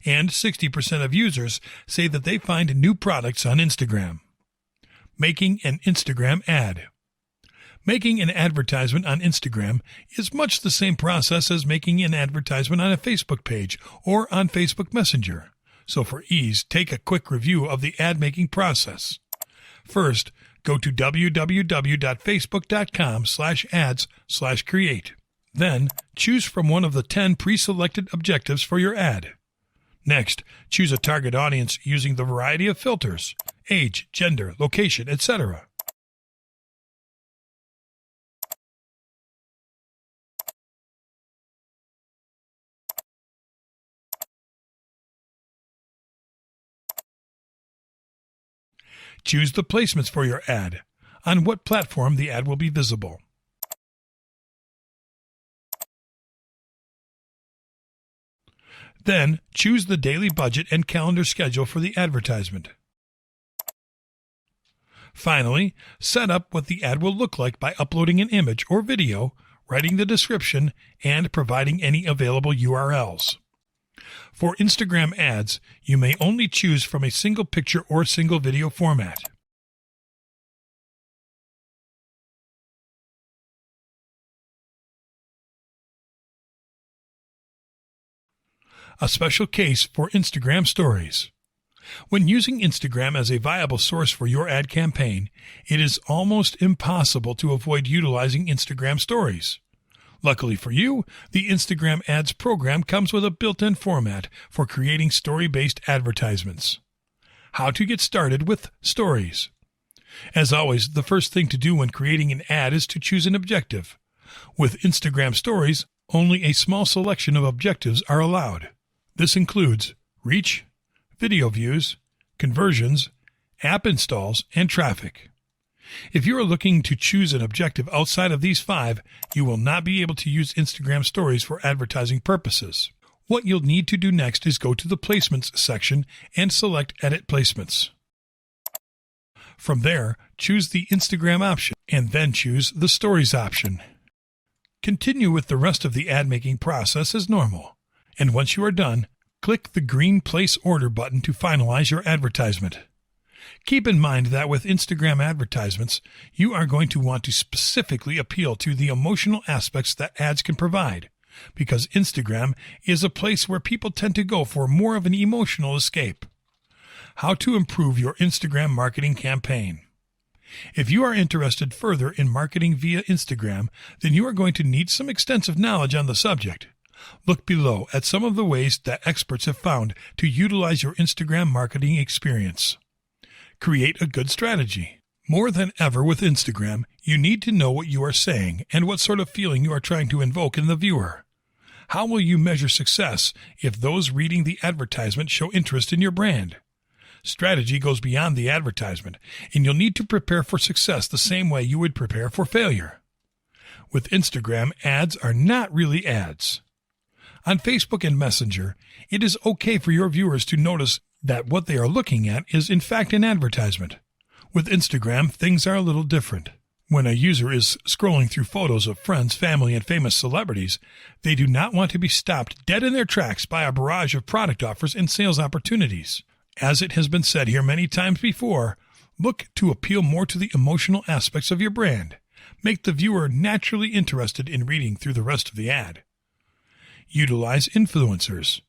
And 60% of users say that they find new products on Instagram. Making an Instagram ad. Making an advertisement on Instagram is much the same process as making an advertisement on a Facebook page or on Facebook Messenger. So for ease, take a quick review of the ad-making process. First, go to www.facebook.com/ads/create. Then, choose from one of the 10 pre-selected objectives for your ad. Next, choose a target audience using the variety of filters: age, gender, location, etc. Choose the placements for your ad. On what platform the ad will be visible. Then, choose the daily budget and calendar schedule for the advertisement. Finally, set up what the ad will look like by uploading an image or video, writing the description, and providing any available URLs. For Instagram ads, you may only choose from a single picture or single video format. A special case for Instagram Stories. When using Instagram as a viable source for your ad campaign, it is almost impossible to avoid utilizing Instagram Stories. Luckily for you, the Instagram Ads program comes with a built-in format for creating story-based advertisements. How to get started with Stories. As always, the first thing to do when creating an ad is to choose an objective. With Instagram Stories, only a small selection of objectives are allowed. This includes reach, video views, conversions, app installs, and traffic. If you are looking to choose an objective outside of these 5, you will not be able to use Instagram Stories for advertising purposes. What you'll need to do next is go to the Placements section and select Edit Placements. From there, choose the Instagram option and then choose the Stories option. Continue with the rest of the ad making process as normal, and once you are done, click the green Place Order button to finalize your advertisement. Keep in mind that with Instagram advertisements, you are going to want to specifically appeal to the emotional aspects that ads can provide, because Instagram is a place where people tend to go for more of an emotional escape. How to improve your Instagram marketing campaign. If you are interested further in marketing via Instagram, then you are going to need some extensive knowledge on the subject. Look below at some of the ways that experts have found to utilize your Instagram marketing experience. Create a good strategy. More than ever with Instagram, you need to know what you are saying and what sort of feeling you are trying to invoke in the viewer. How will you measure success if those reading the advertisement show interest in your brand? Strategy goes beyond the advertisement, and you'll need to prepare for success the same way you would prepare for failure. With Instagram, ads are not really ads. On Facebook and Messenger, it is okay for your viewers to notice that what they are looking at is in fact an advertisement. With Instagram, things are a little different. When a user is scrolling through photos of friends, family, and famous celebrities, they do not want to be stopped dead in their tracks by a barrage of product offers and sales opportunities. As it has been said here many times before, look to appeal more to the emotional aspects of your brand. Make the viewer naturally interested in reading through the rest of the ad. Utilize influencers.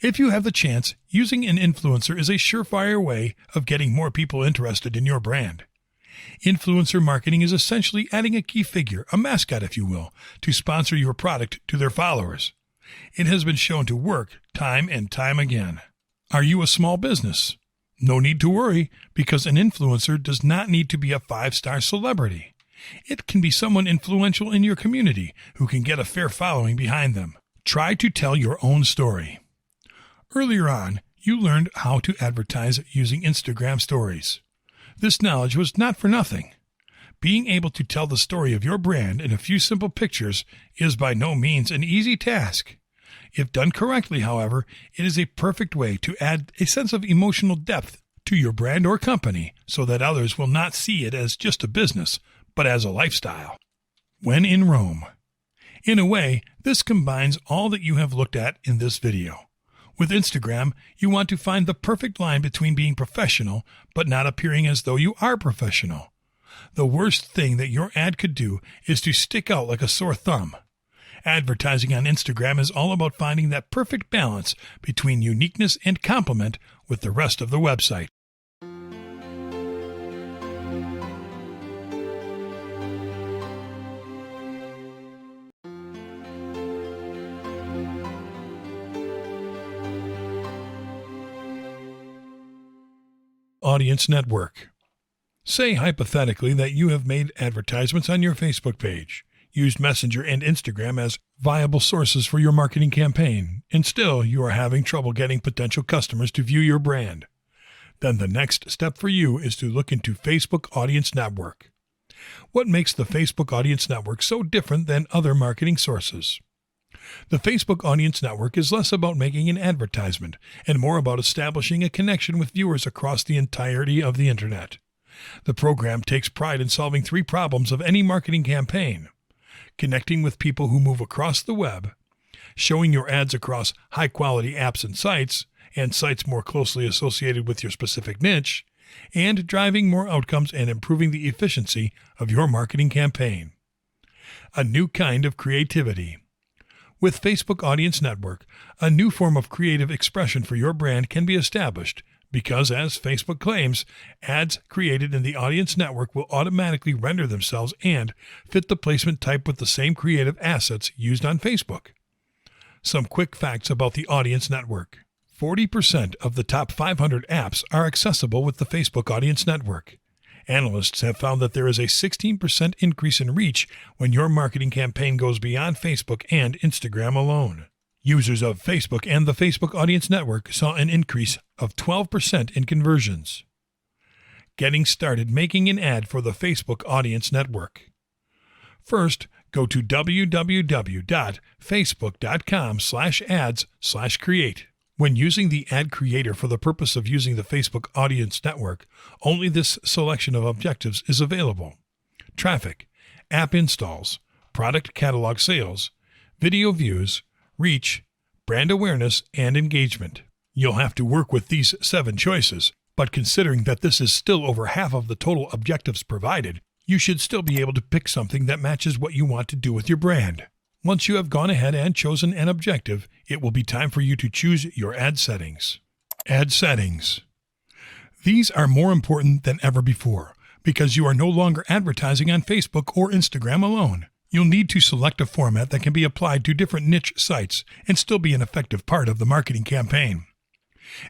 If you have the chance, using an influencer is a surefire way of getting more people interested in your brand. Influencer marketing is essentially adding a key figure, a mascot if you will, to sponsor your product to their followers. It has been shown to work time and time again. Are you a small business? No need to worry, because an influencer does not need to be a 5-star celebrity. It can be someone influential in your community who can get a fair following behind them. Try to tell your own story. Earlier on, you learned how to advertise using Instagram stories. This knowledge was not for nothing. Being able to tell the story of your brand in a few simple pictures is by no means an easy task. If done correctly, however, it is a perfect way to add a sense of emotional depth to your brand or company so that others will not see it as just a business, but as a lifestyle. When in Rome. In a way, this combines all that you have looked at in this video. With Instagram, you want to find the perfect line between being professional but not appearing as though you are professional. The worst thing that your ad could do is to stick out like a sore thumb. Advertising on Instagram is all about finding that perfect balance between uniqueness and complement with the rest of the website. Audience Network. Say hypothetically that you have made advertisements on your Facebook page, used Messenger and Instagram as viable sources for your marketing campaign, and still you are having trouble getting potential customers to view your brand. Then the next step for you is to look into Facebook Audience Network. What makes the Facebook Audience Network so different than other marketing sources? The Facebook Audience Network is less about making an advertisement and more about establishing a connection with viewers across the entirety of the Internet. The program takes pride in solving 3 problems of any marketing campaign: connecting with people who move across the web, showing your ads across high-quality apps and sites more closely associated with your specific niche, and driving more outcomes and improving the efficiency of your marketing campaign. A new kind of creativity. With Facebook Audience Network, a new form of creative expression for your brand can be established because, as Facebook claims, ads created in the Audience Network will automatically render themselves and fit the placement type with the same creative assets used on Facebook. Some quick facts about the Audience Network. 40% of the top 500 apps are accessible with the Facebook Audience Network. Analysts have found that there is a 16% increase in reach when your marketing campaign goes beyond Facebook and Instagram alone. Users of Facebook and the Facebook Audience Network saw an increase of 12% in conversions. Getting started making an ad for the Facebook Audience Network. First, go to www.facebook.com/ads/create. When using the ad creator for the purpose of using the Facebook Audience Network, only this selection of objectives is available: traffic, app installs, product catalog sales, video views, reach, brand awareness, and engagement. You'll have to work with these 7 choices, but considering that this is still over half of the total objectives provided, you should still be able to pick something that matches what you want to do with your brand. Once you have gone ahead and chosen an objective, it will be time for you to choose your ad settings. Ad settings. These are more important than ever before because you are no longer advertising on Facebook or Instagram alone. You'll need to select a format that can be applied to different niche sites and still be an effective part of the marketing campaign.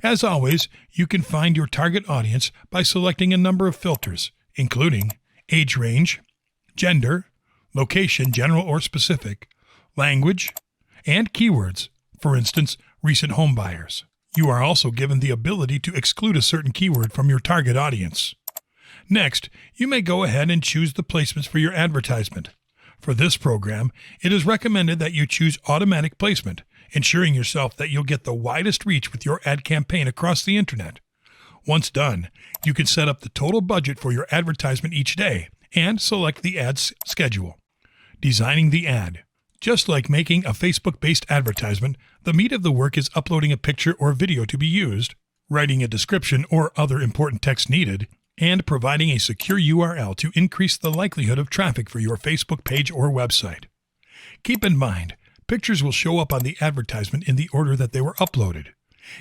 As always, you can find your target audience by selecting a number of filters, including age range, gender, location, general or specific, language, and keywords, for instance, recent home buyers. You are also given the ability to exclude a certain keyword from your target audience. Next, you may go ahead and choose the placements for your advertisement. For this program, it is recommended that you choose automatic placement, ensuring yourself that you'll get the widest reach with your ad campaign across the internet. Once done, you can set up the total budget for your advertisement each day and select the ad's schedule. Designing the ad. Just like making a Facebook-based advertisement, the meat of the work is uploading a picture or video to be used, writing a description or other important text needed, and providing a secure URL to increase the likelihood of traffic for your Facebook page or website. Keep in mind, pictures will show up on the advertisement in the order that they were uploaded.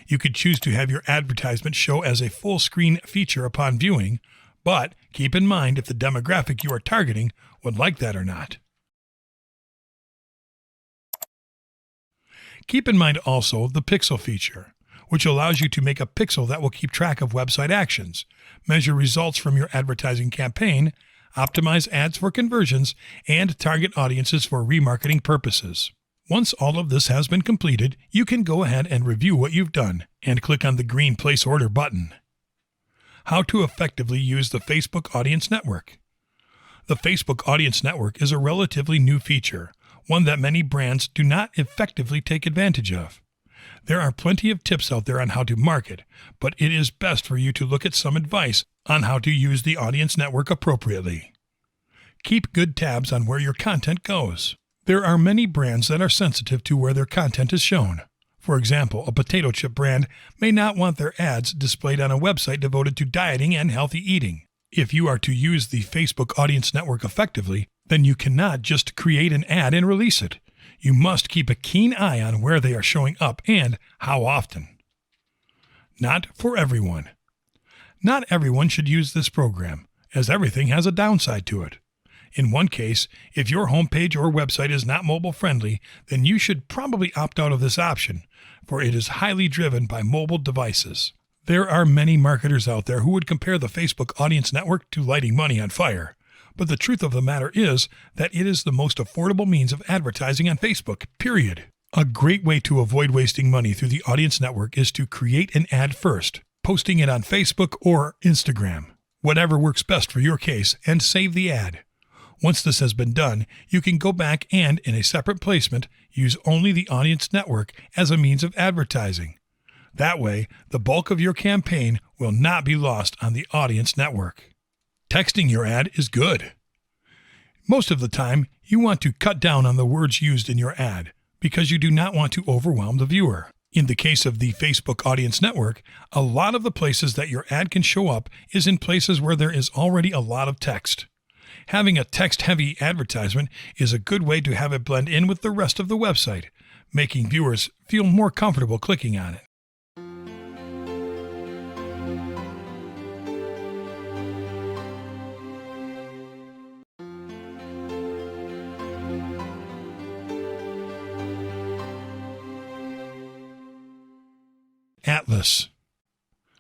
You could choose to have your advertisement show as a full screen feature upon viewing, but keep in mind if the demographic you are targeting would like that or not. Keep in mind also the pixel feature, which allows you to make a pixel that will keep track of website actions, measure results from your advertising campaign, optimize ads for conversions, and target audiences for remarketing purposes. Once all of this has been completed, you can go ahead and review what you've done and click on the green Place Order button. How to effectively use the Facebook Audience Network. The Facebook Audience Network is a relatively new feature, one that many brands do not effectively take advantage of. There are plenty of tips out there on how to market, but it is best for you to look at some advice on how to use the Audience Network appropriately. Keep good tabs on where your content goes. There are many brands that are sensitive to where their content is shown. For example, a potato chip brand may not want their ads displayed on a website devoted to dieting and healthy eating. If you are to use the Facebook Audience Network effectively, then you cannot just create an ad and release it. You must keep a keen eye on where they are showing up and how often. Not for everyone. Not everyone should use this program, as everything has a downside to it. In one case, if your homepage or website is not mobile friendly, then you should probably opt out of this option, for it is highly driven by mobile devices. There are many marketers out there who would compare the Facebook Audience Network to lighting money on fire. But the truth of the matter is that it is the most affordable means of advertising on Facebook, period. A great way to avoid wasting money through the Audience Network is to create an ad first, posting it on Facebook or Instagram, whatever works best for your case, and save the ad. Once this has been done, you can go back and, in a separate placement, use only the Audience Network as a means of advertising. That way, the bulk of your campaign will not be lost on the Audience Network. Texting your ad is good. Most of the time, you want to cut down on the words used in your ad because you do not want to overwhelm the viewer. In the case of the Facebook Audience Network, a lot of the places that your ad can show up is in places where there is already a lot of text. Having a text-heavy advertisement is a good way to have it blend in with the rest of the website, making viewers feel more comfortable clicking on it. Atlas.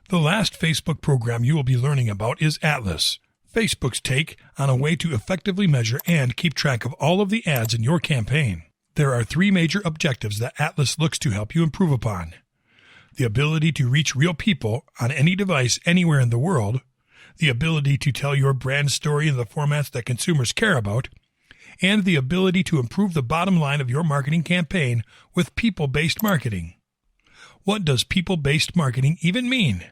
The last Facebook program you will be learning about is Atlas, Facebook's take on a way to effectively measure and keep track of all of the ads in your campaign. There are 3 major objectives that Atlas looks to help you improve upon: the ability to reach real people on any device anywhere in the world, the ability to tell your brand story in the formats that consumers care about, and the ability to improve the bottom line of your marketing campaign with people-based marketing. What does people-based marketing even mean?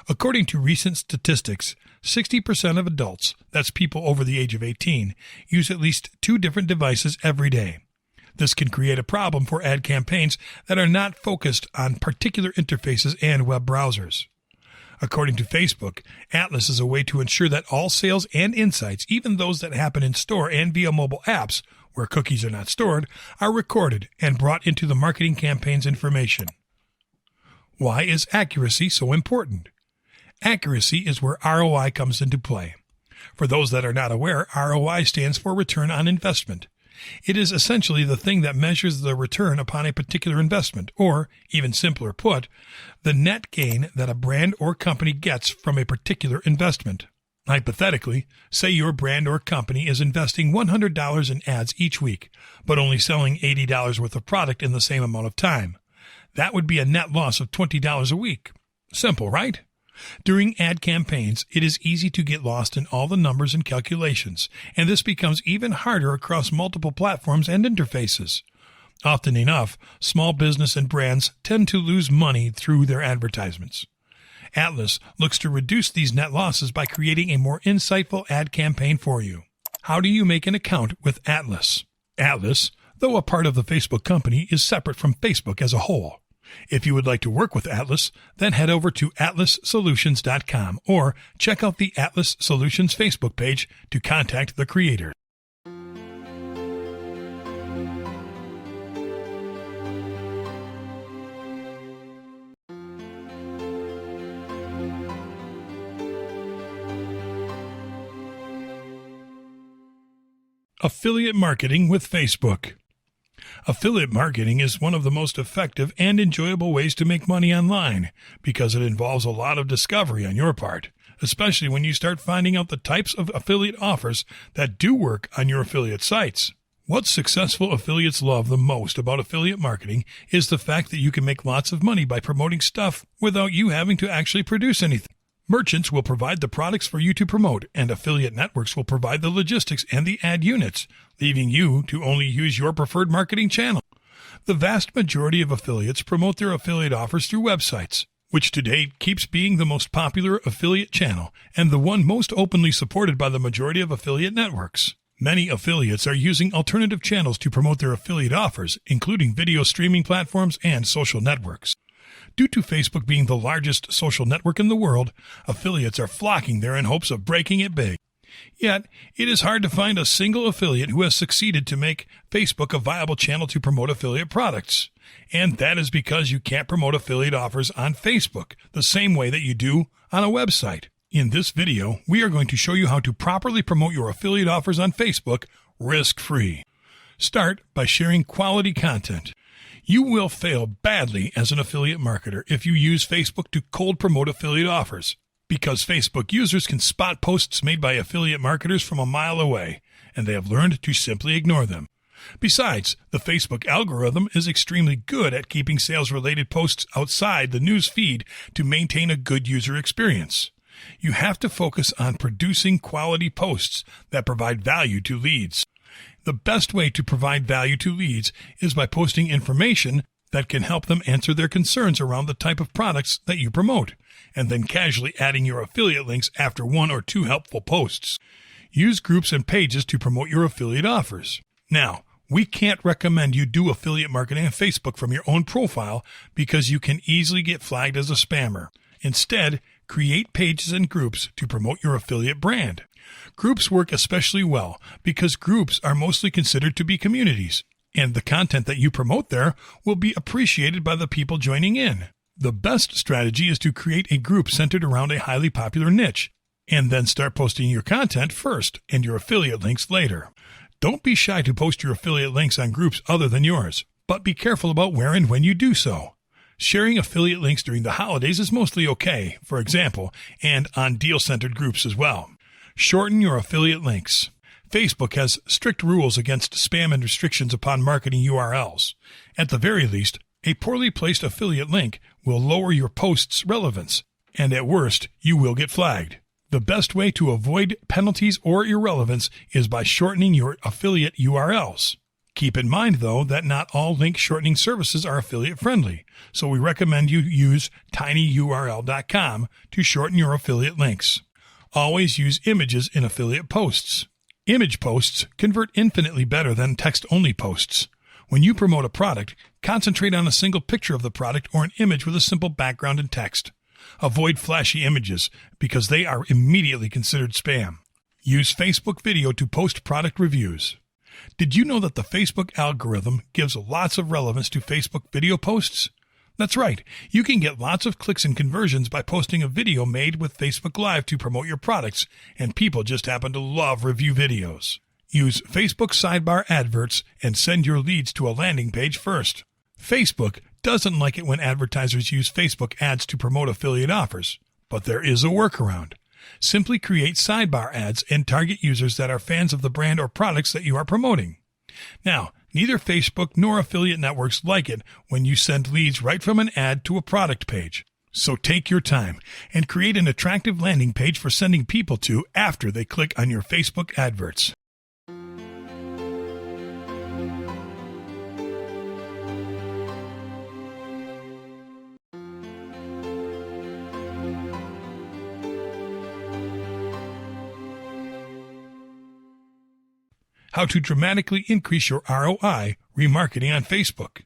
According to recent statistics, 60% of adults, that's people over the age of 18, use at least 2 different devices every day. This can create a problem for ad campaigns that are not focused on particular interfaces and web browsers. According to Facebook, Atlas is a way to ensure that all sales and insights, even those that happen in store and via mobile apps, where cookies are not stored, are recorded and brought into the marketing campaign's information. Why is accuracy so important? Accuracy is where ROI comes into play. For those that are not aware, ROI stands for return on investment. It is essentially the thing that measures the return upon a particular investment, or, even simpler put, the net gain that a brand or company gets from a particular investment. Hypothetically, say your brand or company is investing $100 in ads each week, but only selling $80 worth of product in the same amount of time. That would be a net loss of $20 a week. Simple, right? During ad campaigns, it is easy to get lost in all the numbers and calculations, and this becomes even harder across multiple platforms and interfaces. Often enough, small business and brands tend to lose money through their advertisements. Atlas looks to reduce these net losses by creating a more insightful ad campaign for you. How do you make an account with Atlas? Atlas, though a part of the Facebook company, is separate from Facebook as a whole. If you would like to work with Atlas, then head over to atlassolutions.com or check out the Atlas Solutions Facebook page to contact the creator. Affiliate marketing with Facebook. Affiliate marketing is one of the most effective and enjoyable ways to make money online because it involves a lot of discovery on your part, especially when you start finding out the types of affiliate offers that do work on your affiliate sites. What successful affiliates love the most about affiliate marketing is the fact that you can make lots of money by promoting stuff without you having to actually produce anything. Merchants will provide the products for you to promote, and affiliate networks will provide the logistics and the ad units, leaving you to only use your preferred marketing channel. The vast majority of affiliates promote their affiliate offers through websites, which today keeps being the most popular affiliate channel and the one most openly supported by the majority of affiliate networks. Many affiliates are using alternative channels to promote their affiliate offers, including video streaming platforms and social networks. Due to Facebook being the largest social network in the world, affiliates are flocking there in hopes of breaking it big. Yet, it is hard to find a single affiliate who has succeeded to make Facebook a viable channel to promote affiliate products. And that is because you can't promote affiliate offers on Facebook the same way that you do on a website. In this video, we are going to show you how to properly promote your affiliate offers on Facebook risk-free. Start by sharing quality content. You will fail badly as an affiliate marketer if you use Facebook to cold promote affiliate offers, because Facebook users can spot posts made by affiliate marketers from a mile away, and they have learned to simply ignore them. Besides, the Facebook algorithm is extremely good at keeping sales-related posts outside the news feed to maintain a good user experience. You have to focus on producing quality posts that provide value to leads. The best way to provide value to leads is by posting information that can help them answer their concerns around the type of products that you promote, and then casually adding your affiliate links after 1 or 2 helpful posts. Use groups and pages to promote your affiliate offers. Now, we can't recommend you do affiliate marketing on Facebook from your own profile because you can easily get flagged as a spammer. Instead, create pages and groups to promote your affiliate brand. Groups work especially well because groups are mostly considered to be communities, and the content that you promote there will be appreciated by the people joining in. The best strategy is to create a group centered around a highly popular niche, and then start posting your content first and your affiliate links later. Don't be shy to post your affiliate links on groups other than yours, but be careful about where and when you do so. Sharing affiliate links during the holidays is mostly okay, for example, and on deal-centered groups as well. Shorten your affiliate links. Facebook has strict rules against spam and restrictions upon marketing URLs. At the very least, a poorly placed affiliate link will lower your post's relevance, and at worst, you will get flagged. The best way to avoid penalties or irrelevance is by shortening your affiliate URLs. Keep in mind, though, that not all link shortening services are affiliate friendly, so we recommend you use tinyurl.com to shorten your affiliate links. Always use images in affiliate posts. Image posts convert infinitely better than text-only posts. When you promote a product, concentrate on a single picture of the product or an image with a simple background and text. Avoid flashy images because they are immediately considered spam. Use Facebook video to post product reviews. Did you know that the Facebook algorithm gives lots of relevance to Facebook video posts? That's right. You can get lots of clicks and conversions by posting a video made with Facebook Live to promote your products, and people just happen to love review videos. Use Facebook sidebar adverts and send your leads to a landing page first. Facebook doesn't like it when advertisers use Facebook ads to promote affiliate offers, but there is a workaround. Simply create sidebar ads and target users that are fans of the brand or products that you are promoting. Now, neither Facebook nor affiliate networks like it when you send leads right from an ad to a product page. So take your time and create an attractive landing page for sending people to after they click on your Facebook adverts. How to dramatically increase your ROI remarketing on Facebook.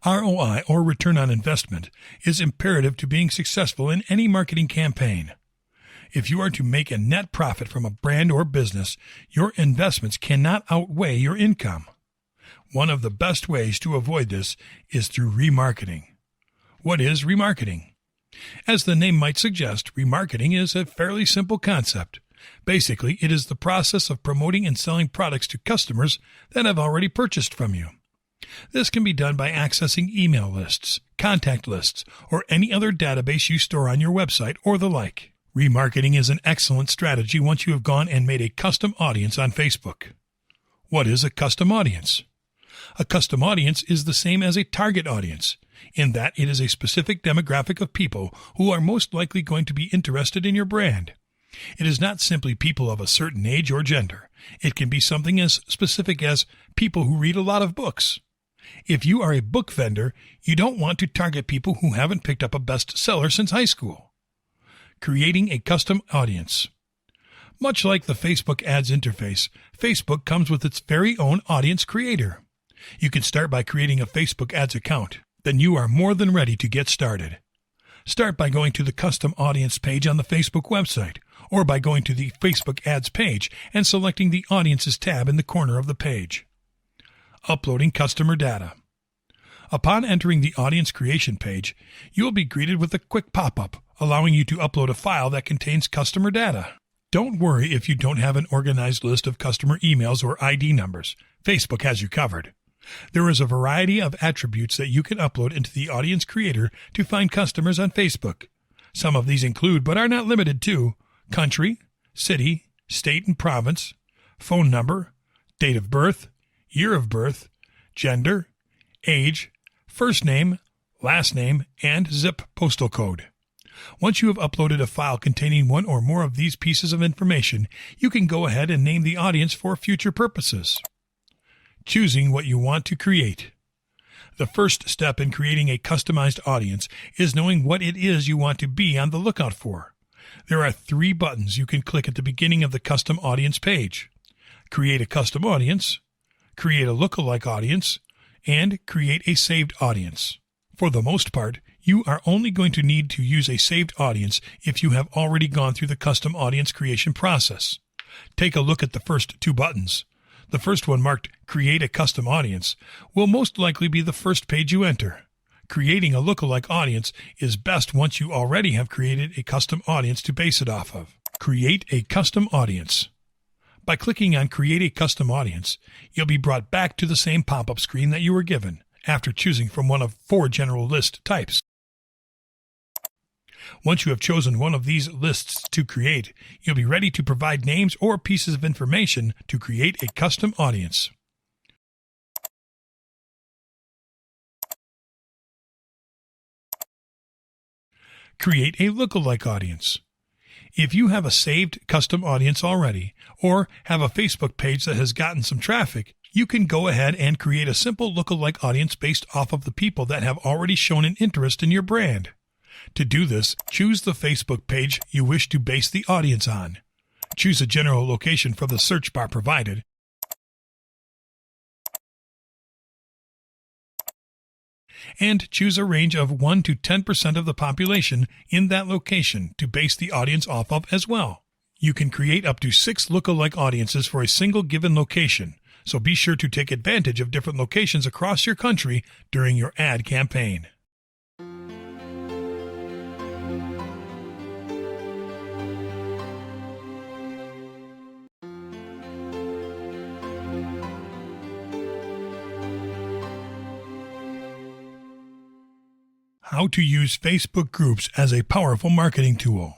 ROI, or return on investment, is imperative to being successful in any marketing campaign. If you are to make a net profit from a brand or business, your investments cannot outweigh your income. One of the best ways to avoid this is through remarketing. What is remarketing? As the name might suggest, remarketing is a fairly simple concept. Basically, it is the process of promoting and selling products to customers that have already purchased from you. This can be done by accessing email lists, contact lists, or any other database you store on your website or the like. Remarketing is an excellent strategy once you have gone and made a custom audience on Facebook. What is a custom audience? A custom audience is the same as a target audience, in that it is a specific demographic of people who are most likely going to be interested in your brand. It is not simply people of a certain age or gender. It can be something as specific as people who read a lot of books. If you are a book vendor, you don't want to target people who haven't picked up a bestseller since high school. Creating a custom audience. Much like the Facebook ads interface, Facebook comes with its very own audience creator. You can start by creating a Facebook ads account. Then you are more than ready to get started. Start by going to the custom audience page on the Facebook website, or by going to the Facebook ads page and selecting the Audiences tab in the corner of the page. Uploading customer data. Upon entering the audience creation page, you will be greeted with a quick pop-up allowing you to upload a file that contains customer data. Don't worry if you don't have an organized list of customer emails or ID numbers. Facebook has you covered. There is a variety of attributes that you can upload into the audience creator to find customers on Facebook. Some of these include, but are not limited to, country, city, state and province, phone number, date of birth, year of birth, gender, age, first name, last name, and zip postal code. Once you have uploaded a file containing one or more of these pieces of information, you can go ahead and name the audience for future purposes. Choosing what you want to create. The first step in creating a customized audience is knowing what it is you want to be on the lookout for. There are 3 buttons you can click at the beginning of the custom audience page. Create a custom audience, create a lookalike audience, and create a saved audience. For the most part, you are only going to need to use a saved audience if you have already gone through the custom audience creation process. Take a look at the first 2 buttons. The first one marked Create a Custom Audience will most likely be the first page you enter. Creating a lookalike audience is best once you already have created a custom audience to base it off of. Create a custom audience. By clicking on Create a Custom Audience, you'll be brought back to the same pop-up screen that you were given after choosing from one of 4 general list types. Once you have chosen one of these lists to create, you'll be ready to provide names or pieces of information to create a custom audience. Create a lookalike audience. If you have a saved custom audience already, or have a Facebook page that has gotten some traffic, You can go ahead and create a simple lookalike audience based off of the people that have already shown an interest in your brand. To do this, choose the Facebook page you wish to base the audience on. Choose a general location for the search bar provided, and choose a range of 1 to 10% of the population in that location to base the audience off of as well. You can create up to 6 lookalike audiences for a single given location, so be sure to take advantage of different locations across your country during your ad campaign. How to use Facebook groups as a powerful marketing tool.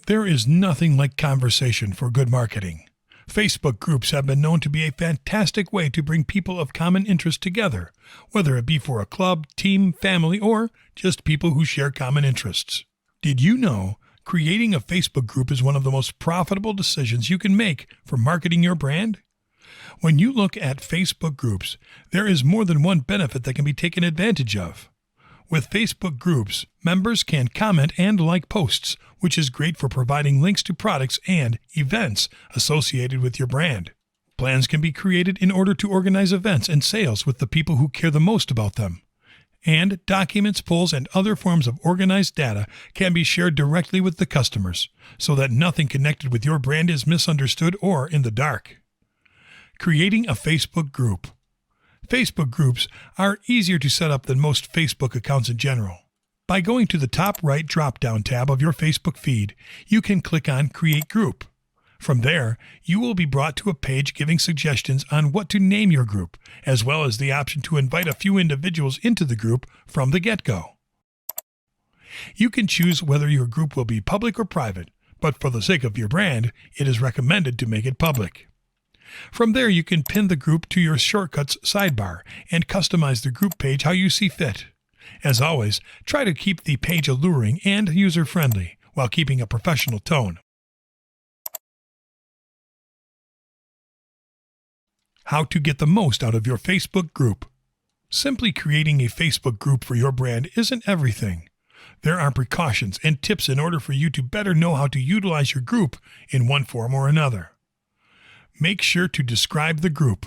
There is nothing like conversation for good marketing. Facebook groups have been known to be a fantastic way to bring people of common interest together, whether it be for a club, team, family, or just people who share common interests. Did you know creating a Facebook group is one of the most profitable decisions you can make for marketing your brand? When you look at Facebook groups, there is more than one benefit that can be taken advantage of. With Facebook groups, members can comment and like posts, which is great for providing links to products and events associated with your brand. Plans can be created in order to organize events and sales with the people who care the most about them. And documents, polls, and other forms of organized data can be shared directly with the customers, so that nothing connected with your brand is misunderstood or in the dark. Creating a Facebook group. Facebook groups are easier to set up than most Facebook accounts in general. By going to the top right drop-down tab of your Facebook feed, you can click on Create Group. From there, you will be brought to a page giving suggestions on what to name your group, as well as the option to invite a few individuals into the group from the get-go. You can choose whether your group will be public or private, but for the sake of your brand, it is recommended to make it public. From there, you can pin the group to your Shortcuts sidebar and customize the group page how you see fit. As always, try to keep the page alluring and user-friendly while keeping a professional tone. How to get the most out of your Facebook group. Simply creating a Facebook group for your brand isn't everything. There are precautions and tips in order for you to better know how to utilize your group in one form or another. Make sure to describe the group.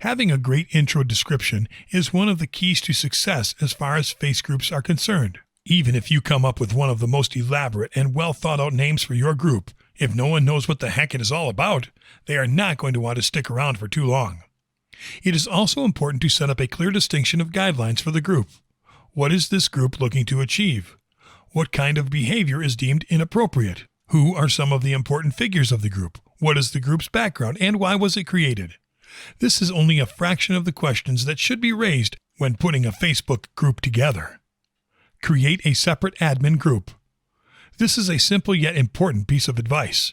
Having a great intro description is one of the keys to success as far as face groups are concerned. Even if you come up with one of the most elaborate and well thought out names for your group, if no one knows what the heck it is all about, they are not going to want to stick around for too long. It is also important to set up a clear distinction of guidelines for the group. What is this group looking to achieve? What kind of behavior is deemed inappropriate? Who are some of the important figures of the group? What is the group's background and why was it created? This is only a fraction of the questions that should be raised when putting a Facebook group together. Create a separate admin group. This is a simple yet important piece of advice.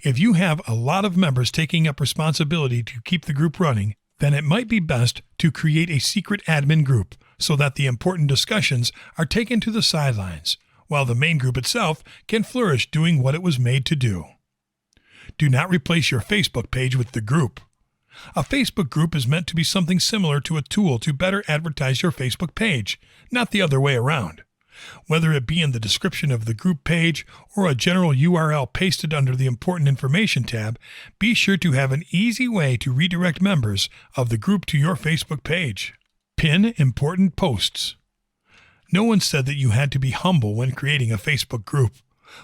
If you have a lot of members taking up responsibility to keep the group running, then it might be best to create a secret admin group so that the important discussions are taken to the sidelines, while the main group itself can flourish doing what it was made to do. Do not replace your Facebook page with the group. A Facebook group is meant to be something similar to a tool to better advertise your Facebook page, not the other way around. Whether it be in the description of the group page or a general URL pasted under the Important Information tab, be sure to have an easy way to redirect members of the group to your Facebook page. Pin important posts. No one said that you had to be humble when creating a Facebook group.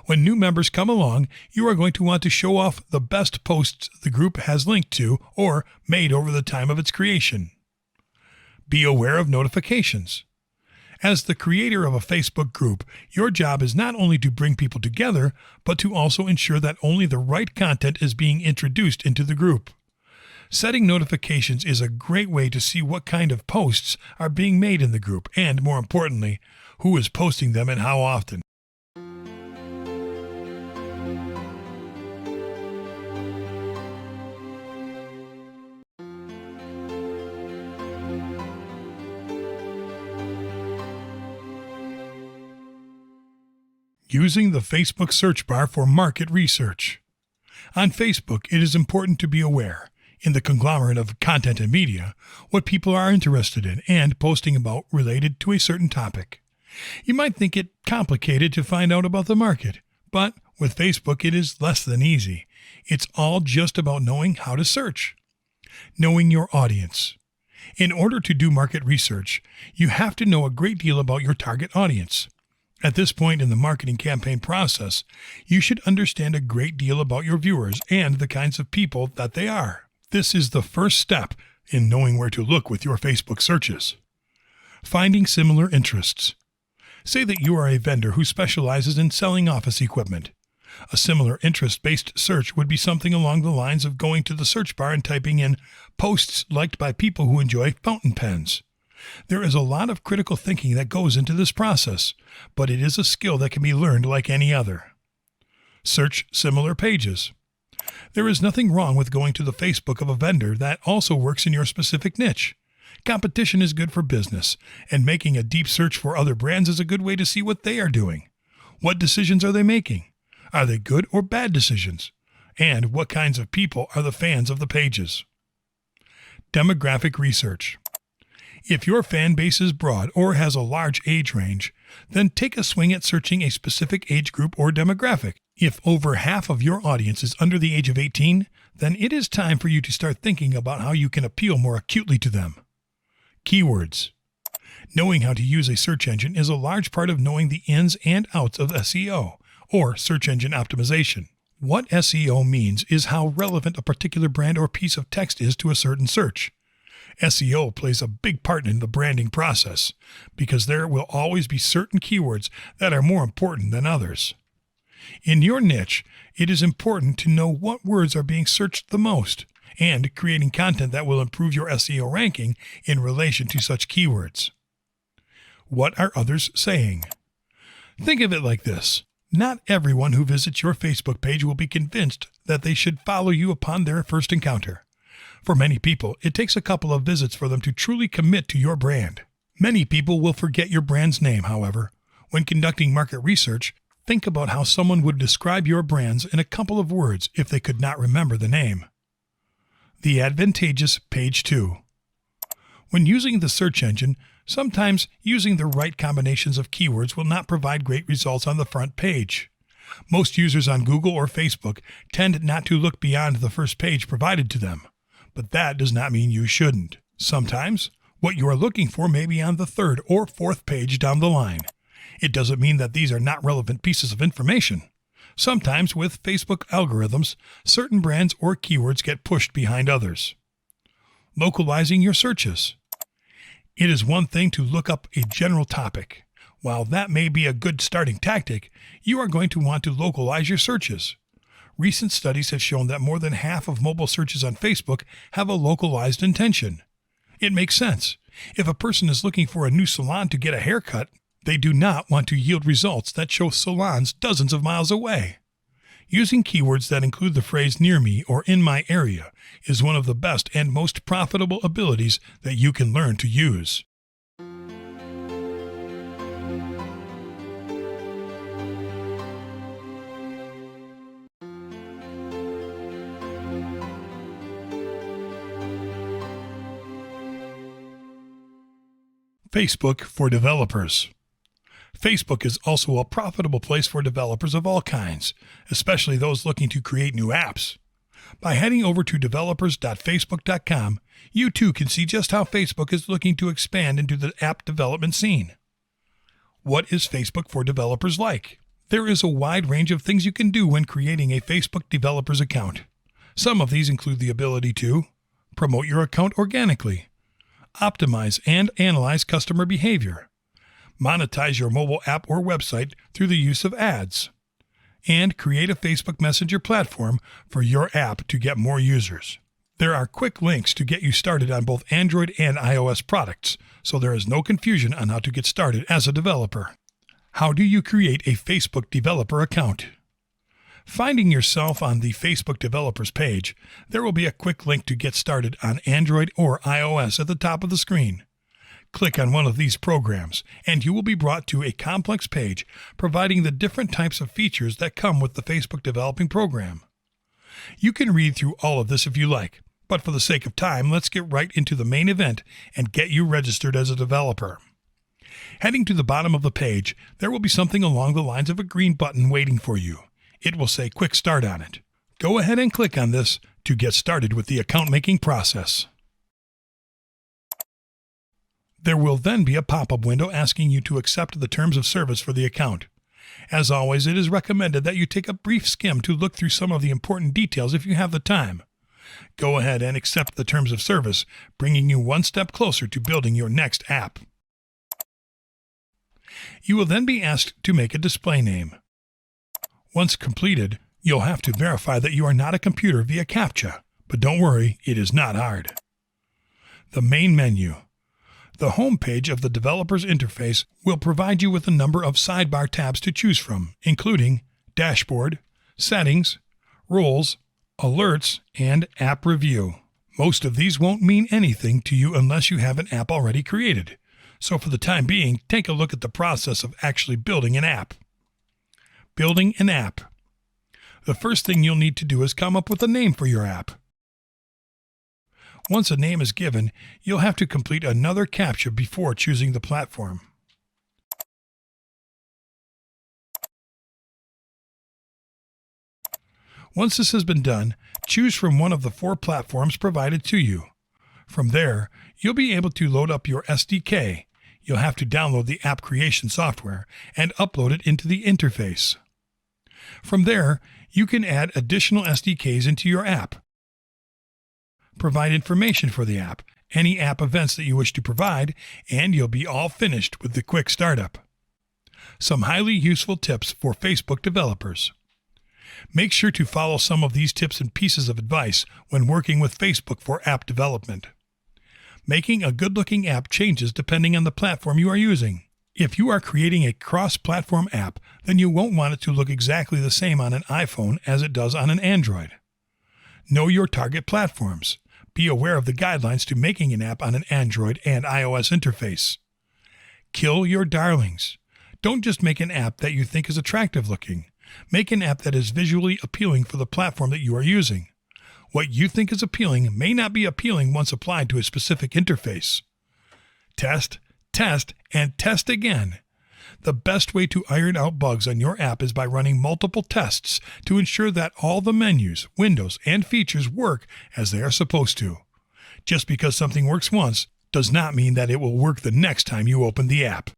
When new members come along, you are going to want to show off the best posts the group has linked to or made over the time of its creation. Be aware of notifications. As the creator of a Facebook group, your job is not only to bring people together, but to also ensure that only the right content is being introduced into the group. Setting notifications is a great way to see what kind of posts are being made in the group and, more importantly, who is posting them and how often. Using the Facebook search bar for market research. On Facebook, it is important to be aware. in the conglomerate of content and media, what people are interested in and posting about related to a certain topic. You might think it complicated to find out about the market, but with Facebook it is less than easy. It's all just about knowing how to search. Knowing your audience. In order to do market research, you have to know a great deal about your target audience. At this point in the marketing campaign process, you should understand a great deal about your viewers and the kinds of people that they are. This is the first step in knowing where to look with your Facebook searches. Finding similar interests. Say that you are a vendor who specializes in selling office equipment. A similar interest-based search would be something along the lines of going to the search bar and typing in posts liked by people who enjoy fountain pens. There is a lot of critical thinking that goes into this process, but it is a skill that can be learned like any other. Search similar pages. There is nothing wrong with going to the Facebook of a vendor that also works in your specific niche. Competition is good for business, and making a deep search for other brands is a good way to see what they are doing. What decisions are they making? Are they good or bad decisions? And what kinds of people are the fans of the pages? Demographic research. If your fan base is broad or has a large age range, then take a swing at searching a specific age group or demographic. If over half of your audience is under the age of 18, then it is time for you to start thinking about how you can appeal more acutely to them. Keywords. Knowing how to use a search engine is a large part of knowing the ins and outs of SEO, or search engine optimization. What SEO means is how relevant a particular brand or piece of text is to a certain search. SEO plays a big part in the branding process because there will always be certain keywords that are more important than others. In your niche, it is important to know what words are being searched the most and creating content that will improve your SEO ranking in relation to such keywords. What are others saying? Think of it like this. Not everyone who visits your Facebook page will be convinced that they should follow you upon their first encounter. For many people, it takes a couple of visits for them to truly commit to your brand. Many people will forget your brand's name, however. When conducting market research, think about how someone would describe your brands in a couple of words if they could not remember the name. The advantageous page 2. When using the search engine, sometimes using the right combinations of keywords will not provide great results on the front page. Most users on Google or Facebook tend not to look beyond the first page provided to them, but that does not mean you shouldn't. Sometimes, what you are looking for may be on the third or fourth page down the line. It doesn't mean that these are not relevant pieces of information. Sometimes, with Facebook algorithms, certain brands or keywords get pushed behind others. Localizing your searches. It is one thing to look up a general topic. While that may be a good starting tactic, you are going to want to localize your searches. Recent studies have shown that more than half of mobile searches on Facebook have a localized intention. It makes sense. If a person is looking for a new salon to get a haircut, they do not want to yield results that show salons dozens of miles away. Using keywords that include the phrase near me or in my area is one of the best and most profitable abilities that you can learn to use. Facebook for developers. Facebook is also a profitable place for developers of all kinds, especially those looking to create new apps. By heading over to developers.facebook.com, you too can see just how Facebook is looking to expand into the app development scene. What is Facebook for developers like? There is a wide range of things you can do when creating a Facebook developer's account. Some of these include the ability to promote your account organically, optimize and analyze customer behavior, monetize your mobile app or website through the use of ads, and create a Facebook Messenger platform for your app to get more users. There are quick links to get you started on both Android and iOS products, so there is no confusion on how to get started as a developer. How do you create a Facebook developer account? Finding yourself on the Facebook developers page, there will be a quick link to get started on Android or iOS at the top of the screen. Click on one of these programs, and you will be brought to a complex page providing the different types of features that come with the Facebook developing program. You can read through all of this if you like, But for the sake of time, let's get right into the main event and get you registered as a developer. Heading to the bottom of the page, there will be something along the lines of a green button waiting for you. It will say Quick Start on it. Go ahead and click on this to get started with the account making process. There will then be a pop-up window asking you to accept the terms of service for the account. As always, it is recommended that you take a brief skim to look through some of the important details if you have the time. Go ahead and accept the terms of service, bringing you one step closer to building your next app. You will then be asked to make a display name. Once completed, you'll have to verify that you are not a computer via CAPTCHA, but don't worry, it is not hard. The main menu. The home page of the developer's interface will provide you with a number of sidebar tabs to choose from, including Dashboard, Settings, Roles, Alerts, and App Review. Most of these won't mean anything to you unless you have an app already created. So for the time being, take a look at the process of actually building an app. Building an app. The first thing you'll need to do is come up with a name for your app. Once a name is given, you'll have to complete another CAPTCHA before choosing the platform. Once this has been done, choose from one of the 4 platforms provided to you. From there, you'll be able to load up your SDK. You'll have to download the app creation software and upload it into the interface. From there, you can add additional SDKs into your app. Provide information for the app, any app events that you wish to provide, and you'll be all finished with the quick startup. Some highly useful tips for Facebook developers. Make sure to follow some of these tips and pieces of advice when working with Facebook for app development. Making a good-looking app changes depending on the platform you are using. If you are creating a cross-platform app, then you won't want it to look exactly the same on an iPhone as it does on an Android. Know your target platforms. Be aware of the guidelines to making an app on an Android and iOS interface. Kill your darlings. Don't just make an app that you think is attractive looking. Make an app that is visually appealing for the platform that you are using. What you think is appealing may not be appealing once applied to a specific interface. Test, test, and test again. The best way to iron out bugs on your app is by running multiple tests to ensure that all the menus, windows, and features work as they are supposed to. Just because something works once does not mean that it will work the next time you open the app.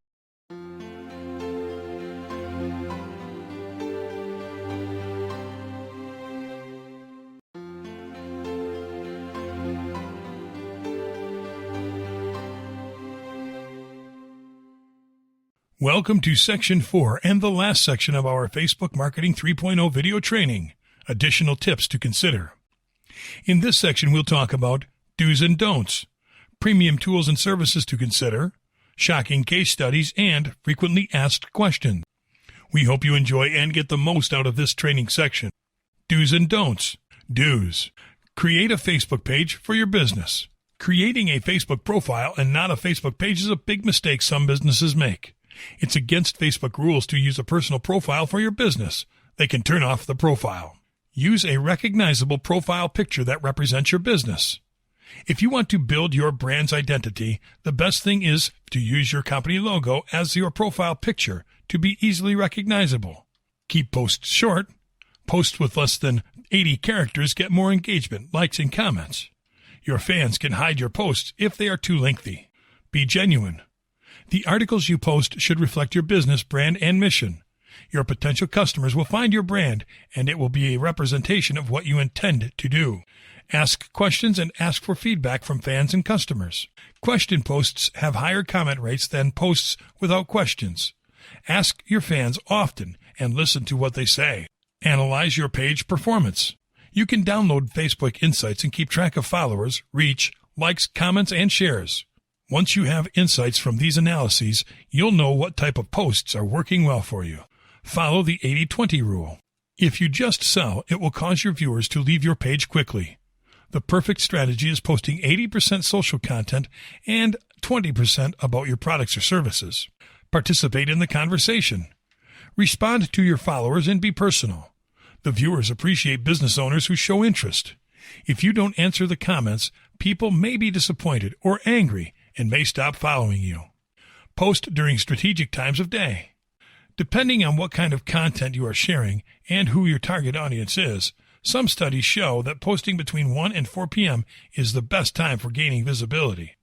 Welcome to Section 4 and the last section of our Facebook Marketing 3.0 video training, additional tips to consider. In this section, we'll talk about do's and don'ts, premium tools and services to consider, shocking case studies, and frequently asked questions. We hope you enjoy and get the most out of this training section. Do's and don'ts. Do's. Create a Facebook page for your business. Creating a Facebook profile and not a Facebook page is a big mistake some businesses make. It's against Facebook rules to use a personal profile for your business. They can turn off the profile. Use a recognizable profile picture that represents your business. If you want to build your brand's identity, the best thing is to use your company logo as your profile picture to be easily recognizable. Keep posts short. Posts with less than 80 characters get more engagement, likes, and comments. Your fans can hide your posts if they are too lengthy. Be genuine. The articles you post should reflect your business, brand, and mission. Your potential customers will find your brand, and it will be a representation of what you intend to do. Ask questions and ask for feedback from fans and customers. Question posts have higher comment rates than posts without questions. Ask your fans often and listen to what they say. Analyze your page performance. You can download Facebook Insights and keep track of followers, reach, likes, comments, and shares. Once you have insights from these analyses, you'll know what type of posts are working well for you. Follow the 80-20 rule. If you just sell, it will cause your viewers to leave your page quickly. The perfect strategy is posting 80% social content and 20% about your products or services. Participate in the conversation. Respond to your followers and be personal. The viewers appreciate business owners who show interest. If you don't answer the comments, people may be disappointed or angry and may stop following you. Post during strategic times of day. Depending on what kind of content you are sharing and who your target audience is, some studies show that posting between 1 and 4 p.m. is the best time for gaining visibility.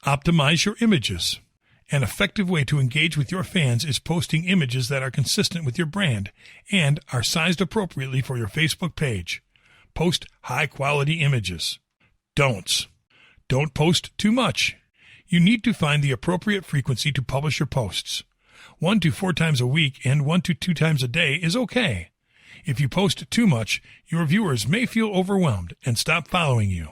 Optimize your images. An effective way to engage with your fans is posting images that are consistent with your brand and are sized appropriately for your Facebook page. Post high-quality images. Don'ts. Don't post too much. You need to find the appropriate frequency to publish your posts. 1 to 4 times a week and 1 to 2 times a day is okay. If you post too much, your viewers may feel overwhelmed and stop following you.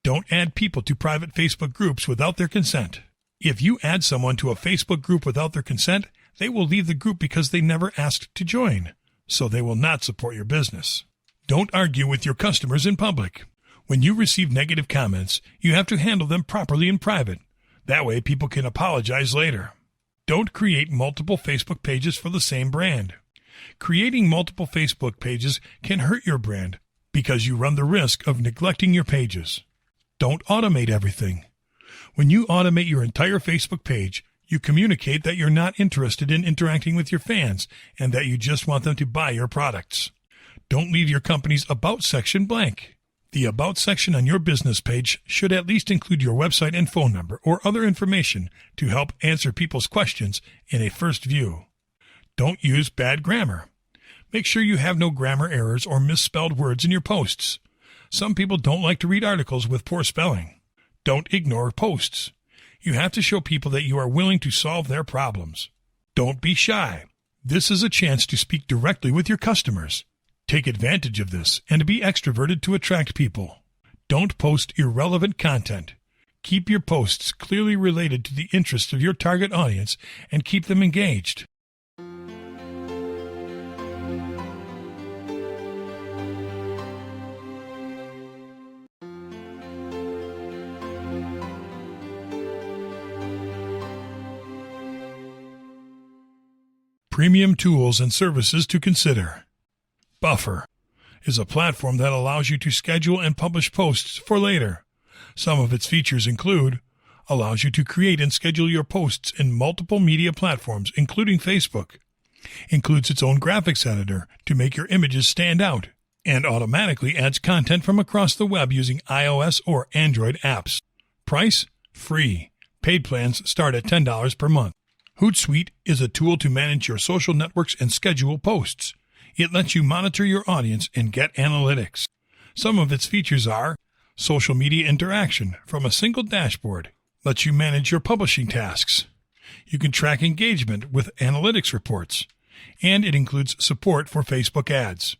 Don't add people to private Facebook groups without their consent. If you add someone to a Facebook group without their consent, they will leave the group because they never asked to join, so they will not support your business. Don't argue with your customers in public. When you receive negative comments, you have to handle them properly in private. That way people can apologize later. Don't create multiple Facebook pages for the same brand. Creating multiple Facebook pages can hurt your brand because you run the risk of neglecting your pages. Don't automate everything. When you automate your entire Facebook page, you communicate that you're not interested in interacting with your fans and that you just want them to buy your products. Don't leave your company's About section blank. The About section on your business page should at least include your website and phone number or other information to help answer people's questions in a first view. Don't use bad grammar. Make sure you have no grammar errors or misspelled words in your posts. Some people don't like to read articles with poor spelling. Don't ignore posts. You have to show people that you are willing to solve their problems. Don't be shy. This is a chance to speak directly with your customers. Take advantage of this and be extroverted to attract people. Don't post irrelevant content. Keep your posts clearly related to the interests of your target audience and keep them engaged. Premium tools and services to consider. Buffer is a platform that allows you to schedule and publish posts for later. Some of its features include allows you to create and schedule your posts in multiple media platforms, including Facebook. Includes its own graphics editor to make your images stand out, and automatically adds content from across the web using iOS or Android apps. Price? Free. Paid plans start at $10 per month. Hootsuite is a tool to manage your social networks and schedule posts. It lets you monitor your audience and get analytics. Some of its features are social media interaction from a single dashboard, lets you manage your publishing tasks. You can track engagement with analytics reports, and it includes support for Facebook ads.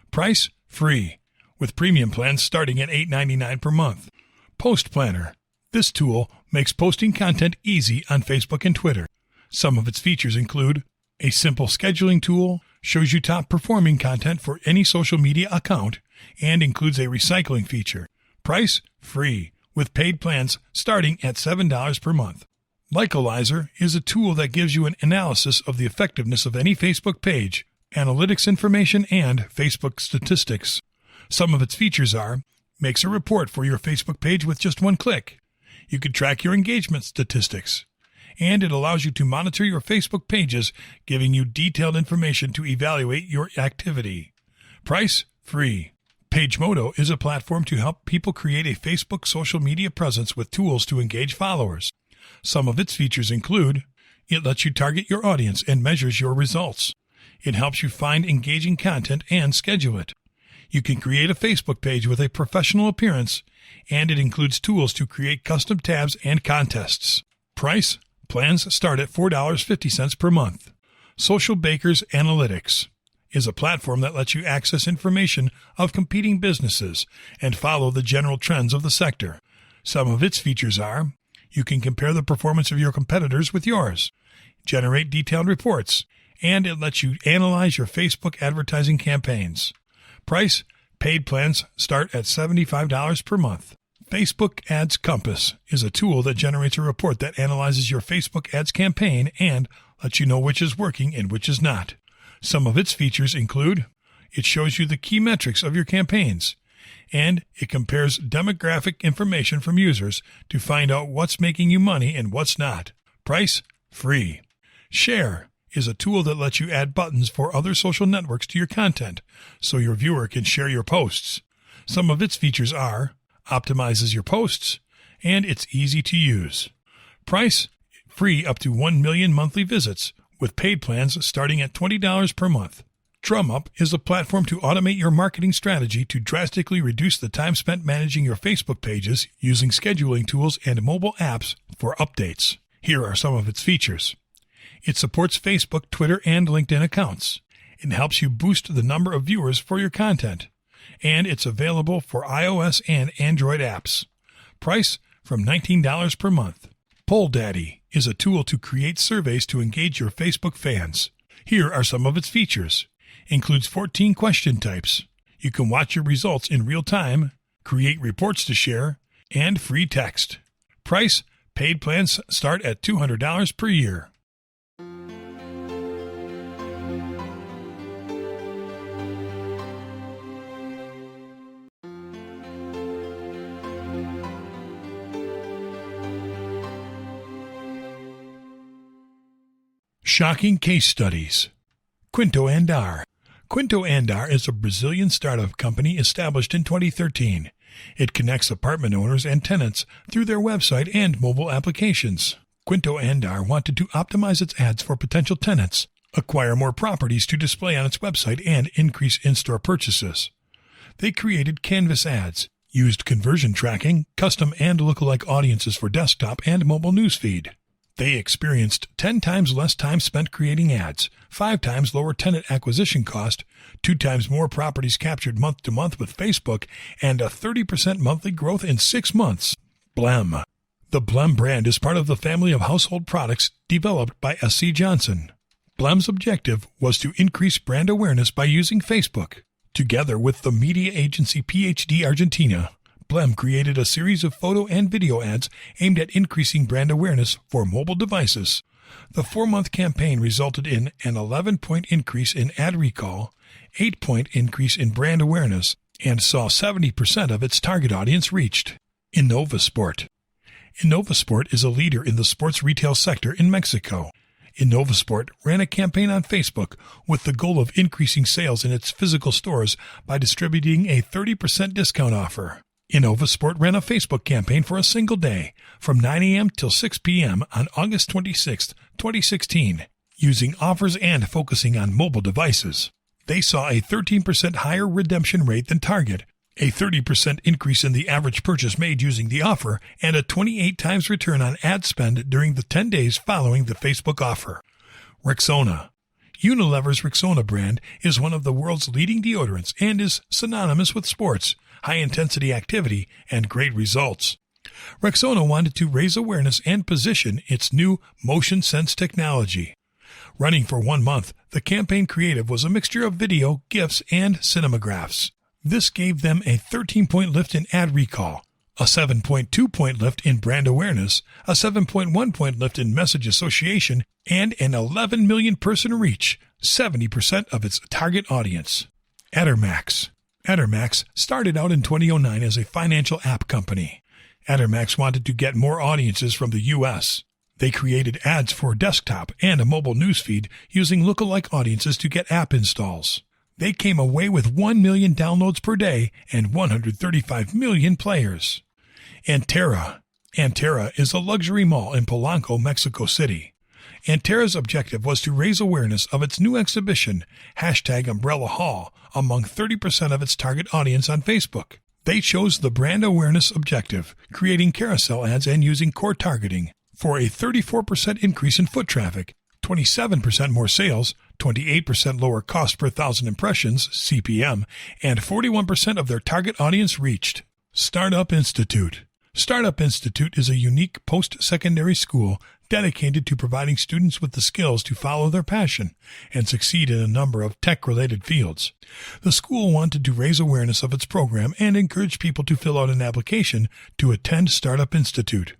Price? Free, with premium plans starting at $8.99 per month. Post Planner. This tool makes posting content easy on Facebook and Twitter. Some of its features include a simple scheduling tool, shows you top performing content for any social media account, and includes a recycling feature. Price? Free, with paid plans starting at $7 per month. Likealyzer is a tool that gives you an analysis of the effectiveness of any Facebook page, analytics information, and Facebook statistics. Some of its features are makes a report for your Facebook page with just one click. You can track your engagement statistics. And it allows you to monitor your Facebook pages, giving you detailed information to evaluate your activity. Price? Free. PageModo is a platform to help people create a Facebook social media presence with tools to engage followers. Some of its features include it lets you target your audience and measures your results. It helps you find engaging content and schedule it. You can create a Facebook page with a professional appearance, and it includes tools to create custom tabs and contests. Price? Plans start at $4.50 per month. Social Bakers Analytics is a platform that lets you access information of competing businesses and follow the general trends of the sector. Some of its features are you can compare the performance of your competitors with yours, generate detailed reports, and it lets you analyze your Facebook advertising campaigns. Price? Paid plans start at $75 per month. Facebook Ads Compass is a tool that generates a report that analyzes your Facebook ads campaign and lets you know which is working and which is not. Some of its features include it shows you the key metrics of your campaigns. and it compares demographic information from users to find out what's making you money and what's not. Price? Free. Share is a tool that lets you add buttons for other social networks to your content so your viewer can share your posts. Some of its features are optimizes your posts, and it's easy to use. Price? Free up to 1 million monthly visits, with paid plans starting at $20 per month. DrumUp is a platform to automate your marketing strategy to drastically reduce the time spent managing your Facebook pages using scheduling tools and mobile apps for updates. Here are some of its features. It supports Facebook, Twitter, and LinkedIn accounts. It helps you boost the number of viewers for your content. And it's available for iOS and Android apps. Price? From $19 per month. PollDaddy is a tool to create surveys to engage your Facebook fans. Here are some of its features. Includes 14 question types. You can watch your results in real time, create reports to share, and free text. Price? Paid plans start at $200 per year. Shocking case studies. Quinto Andar. Quinto Andar is a Brazilian startup company established in 2013. It connects apartment owners and tenants through their website and mobile applications. Quinto Andar wanted to optimize its ads for potential tenants, acquire more properties to display on its website, and increase in-store purchases. They created Canvas ads, used conversion tracking, custom and lookalike audiences for desktop and mobile newsfeed. They experienced 10 times less time spent creating ads, 5 times lower tenant acquisition cost, 2 times more properties captured month to month with Facebook, and a 30% monthly growth in 6 months. Blem. The Blem brand is part of the family of household products developed by SC Johnson. Blem's objective was to increase brand awareness by using Facebook. Together with the media agency PhD Argentina, Blem created a series of photo and video ads aimed at increasing brand awareness for mobile devices. The 4-month campaign resulted in an 11-point increase in ad recall, 8-point increase in brand awareness, and saw 70% of its target audience reached. Innovasport. Innovasport is a leader in the sports retail sector in Mexico. Innovasport ran a campaign on Facebook with the goal of increasing sales in its physical stores by distributing a 30% discount offer. Innovasport ran a Facebook campaign for a single day, from 9 a.m. till 6 p.m. on August 26, 2016, using offers and focusing on mobile devices. They saw a 13% higher redemption rate than Target, a 30% increase in the average purchase made using the offer, and a 28 times return on ad spend during the 10 days following the Facebook offer. Rexona. Unilever's Rexona brand is one of the world's leading deodorants and is synonymous with sports, high-intensity activity, and great results. Rexona wanted to raise awareness and position its new Motion Sense technology. Running for 1 month, the campaign creative was a mixture of video, GIFs, and cinemagraphs. This gave them a 13-point lift in ad recall, a 7.2-point lift in brand awareness, a 7.1-point lift in message association, and an 11 million person reach, 70% of its target audience. Addermax. Addermax started out in 2009 as a financial app company. Addermax wanted to get more audiences from the U.S. They created ads for desktop and a mobile newsfeed using lookalike audiences to get app installs. They came away with 1 million downloads per day and 135 million players. Antera. Antera is a luxury mall in Polanco, Mexico City. Antera's objective was to raise awareness of its new exhibition, #Umbrella Hall, among 30% of its target audience on Facebook. They chose the brand awareness objective, creating carousel ads and using core targeting, for a 34% increase in foot traffic, 27% more sales, 28% lower cost per 1,000 impressions, CPM, and 41% of their target audience reached. Startup Institute. Startup Institute is a unique post-secondary school dedicated to providing students with the skills to follow their passion and succeed in a number of tech-related fields. The school wanted to raise awareness of its program and encourage people to fill out an application to attend Startup Institute.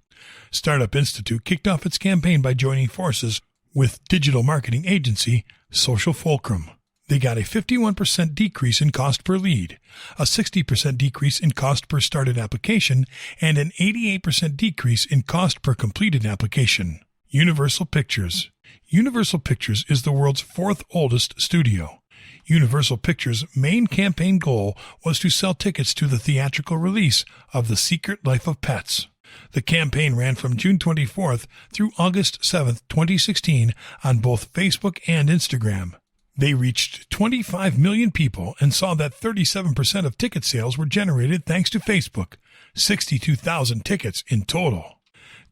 Startup Institute kicked off its campaign by joining forces with digital marketing agency Social Fulcrum. They got a 51% decrease in cost per lead, a 60% decrease in cost per started application, and an 88% decrease in cost per completed application. Universal Pictures. Universal Pictures is the world's fourth oldest studio. Universal Pictures' main campaign goal was to sell tickets to the theatrical release of The Secret Life of Pets. The campaign ran from June 24th through August 7th, 2016 on both Facebook and Instagram. They reached 25 million people and saw that 37% of ticket sales were generated thanks to Facebook, 62,000 tickets in total.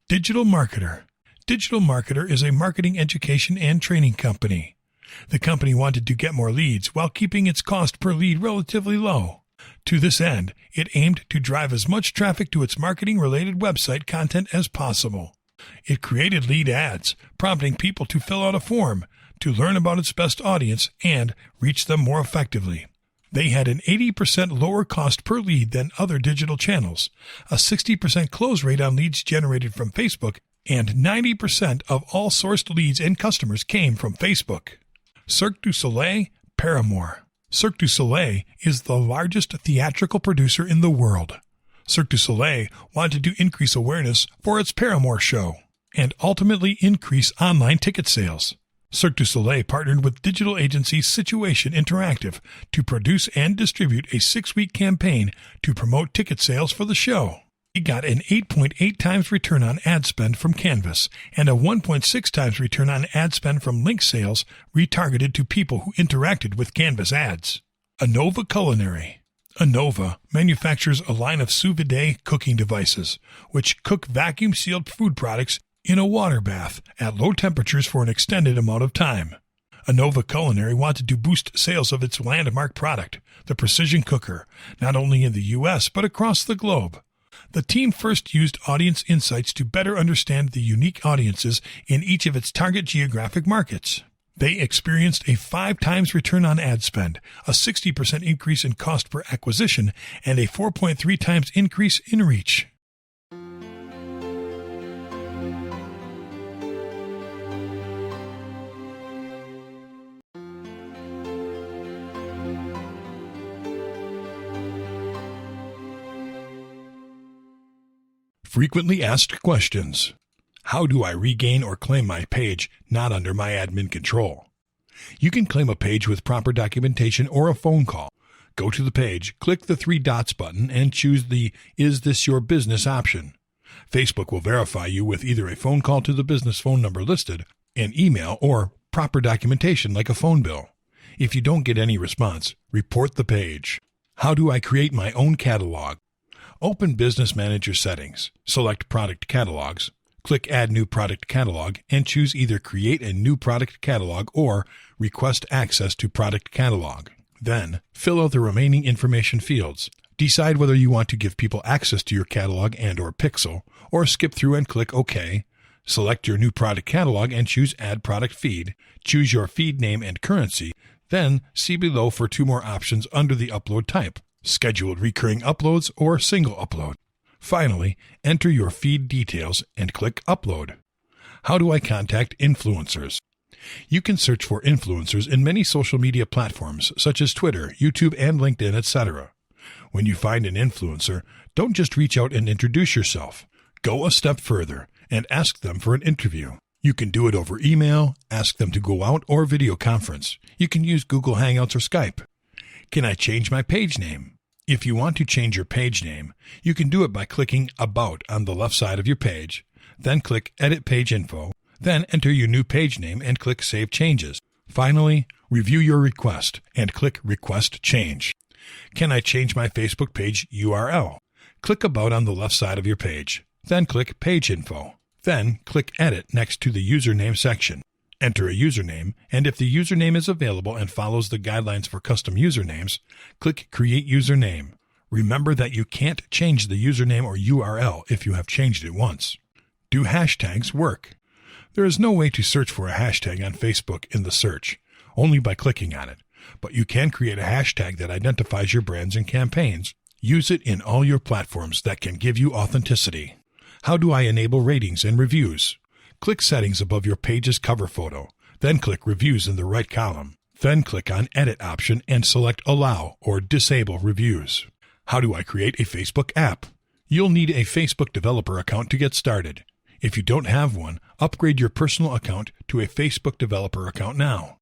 Digital Marketer. Digital Marketer is a marketing education and training company. The company wanted to get more leads while keeping its cost per lead relatively low. To this end, it aimed to drive as much traffic to its marketing-related website content as possible. It created lead ads, prompting people to fill out a form, to learn about its best audience and reach them more effectively. They had an 80% lower cost per lead than other digital channels, a 60% close rate on leads generated from Facebook, and 90% of all sourced leads and customers came from Facebook. Cirque du Soleil, Paramore. Cirque du Soleil is the largest theatrical producer in the world. Cirque du Soleil wanted to increase awareness for its Paramore show and ultimately increase online ticket sales. Cirque du Soleil partnered with digital agency Situation Interactive to produce and distribute a 6-week campaign to promote ticket sales for the show. It got an 8.8 times return on ad spend from Canvas and a 1.6 times return on ad spend from link sales retargeted to people who interacted with Canvas ads. Anova Culinary. Anova manufactures a line of sous vide cooking devices, which cook vacuum-sealed food products in a water bath at low temperatures for an extended amount of time. Anova Culinary wanted to boost sales of its landmark product, the Precision Cooker, not only in the U.S. but across the globe. The team first used audience insights to better understand the unique audiences in each of its target geographic markets. They experienced a 5 times return on ad spend, a 60% increase in cost per acquisition, and a 4.3 times increase in reach. Frequently asked questions. How do I regain or claim my page not under my admin control? You can claim a page with proper documentation or a phone call. Go to the page, click the 3 dots button, and choose the Is This Your Business option. Facebook will verify you with either a phone call to the business phone number listed, an email, or proper documentation like a phone bill. If you don't get any response, report the page. How do I create my own catalog? Open Business Manager settings, select Product Catalogs, click Add New Product Catalog, and choose either Create a New Product Catalog or Request Access to Product Catalog. Then, fill out the remaining information fields. Decide whether you want to give people access to your catalog and/or pixel, or skip through and click OK. Select your new product catalog and choose Add Product Feed. Choose your feed name and currency. Then, see below for 2 more options under the upload type: scheduled recurring uploads or single upload. Finally, enter your feed details and click Upload. How do I contact influencers? You can search for influencers in many social media platforms such as Twitter, YouTube, and LinkedIn, etc. When you find an influencer, don't just reach out and introduce yourself. Go a step further and ask them for an interview. You can do it over email, ask them to go out, or video conference. You can use Google Hangouts or Skype. Can I change my page name? If you want to change your page name, you can do it by clicking About on the left side of your page, then click Edit Page Info, then enter your new page name and click Save Changes. Finally, review your request and click Request Change. Can I change my Facebook page URL? Click About on the left side of your page, then click Page Info, then click Edit next to the username section. Enter a username, and if the username is available and follows the guidelines for custom usernames, click Create Username. Remember that you can't change the username or URL if you have changed it once. Do hashtags work? There is no way to search for a hashtag on Facebook in the search, only by clicking on it, but you can create a hashtag that identifies your brands and campaigns. Use it in all your platforms that can give you authenticity. How do I enable ratings and reviews? Click Settings above your page's cover photo, then click Reviews in the right column. Then click on Edit option and select Allow or Disable Reviews. How do I create a Facebook app? You'll need a Facebook developer account to get started. If you don't have one, upgrade your personal account to a Facebook developer account now.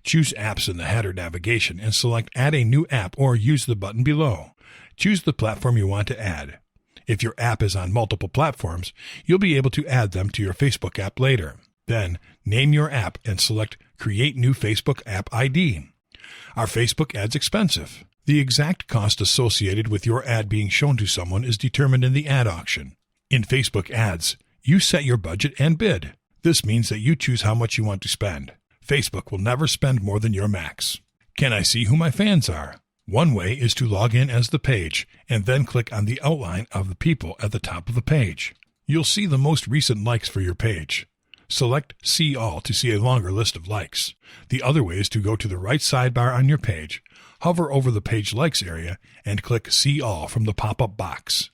Choose Apps in the header navigation and select Add a new app or use the button below. Choose the platform you want to add. If your app is on multiple platforms, you'll be able to add them to your Facebook app later. Then, name your app and select Create New Facebook App ID. Are Facebook ads expensive? The exact cost associated with your ad being shown to someone is determined in the ad auction. In Facebook ads, you set your budget and bid. This means that you choose how much you want to spend. Facebook will never spend more than your max. Can I see who my fans are? One way is to log in as the page and then click on the outline of the people at the top of the page. You'll see the most recent likes for your page. Select See All to see a longer list of likes. The other way is to go to the right sidebar on your page, hover over the Page Likes area, and click See All from the pop-up box.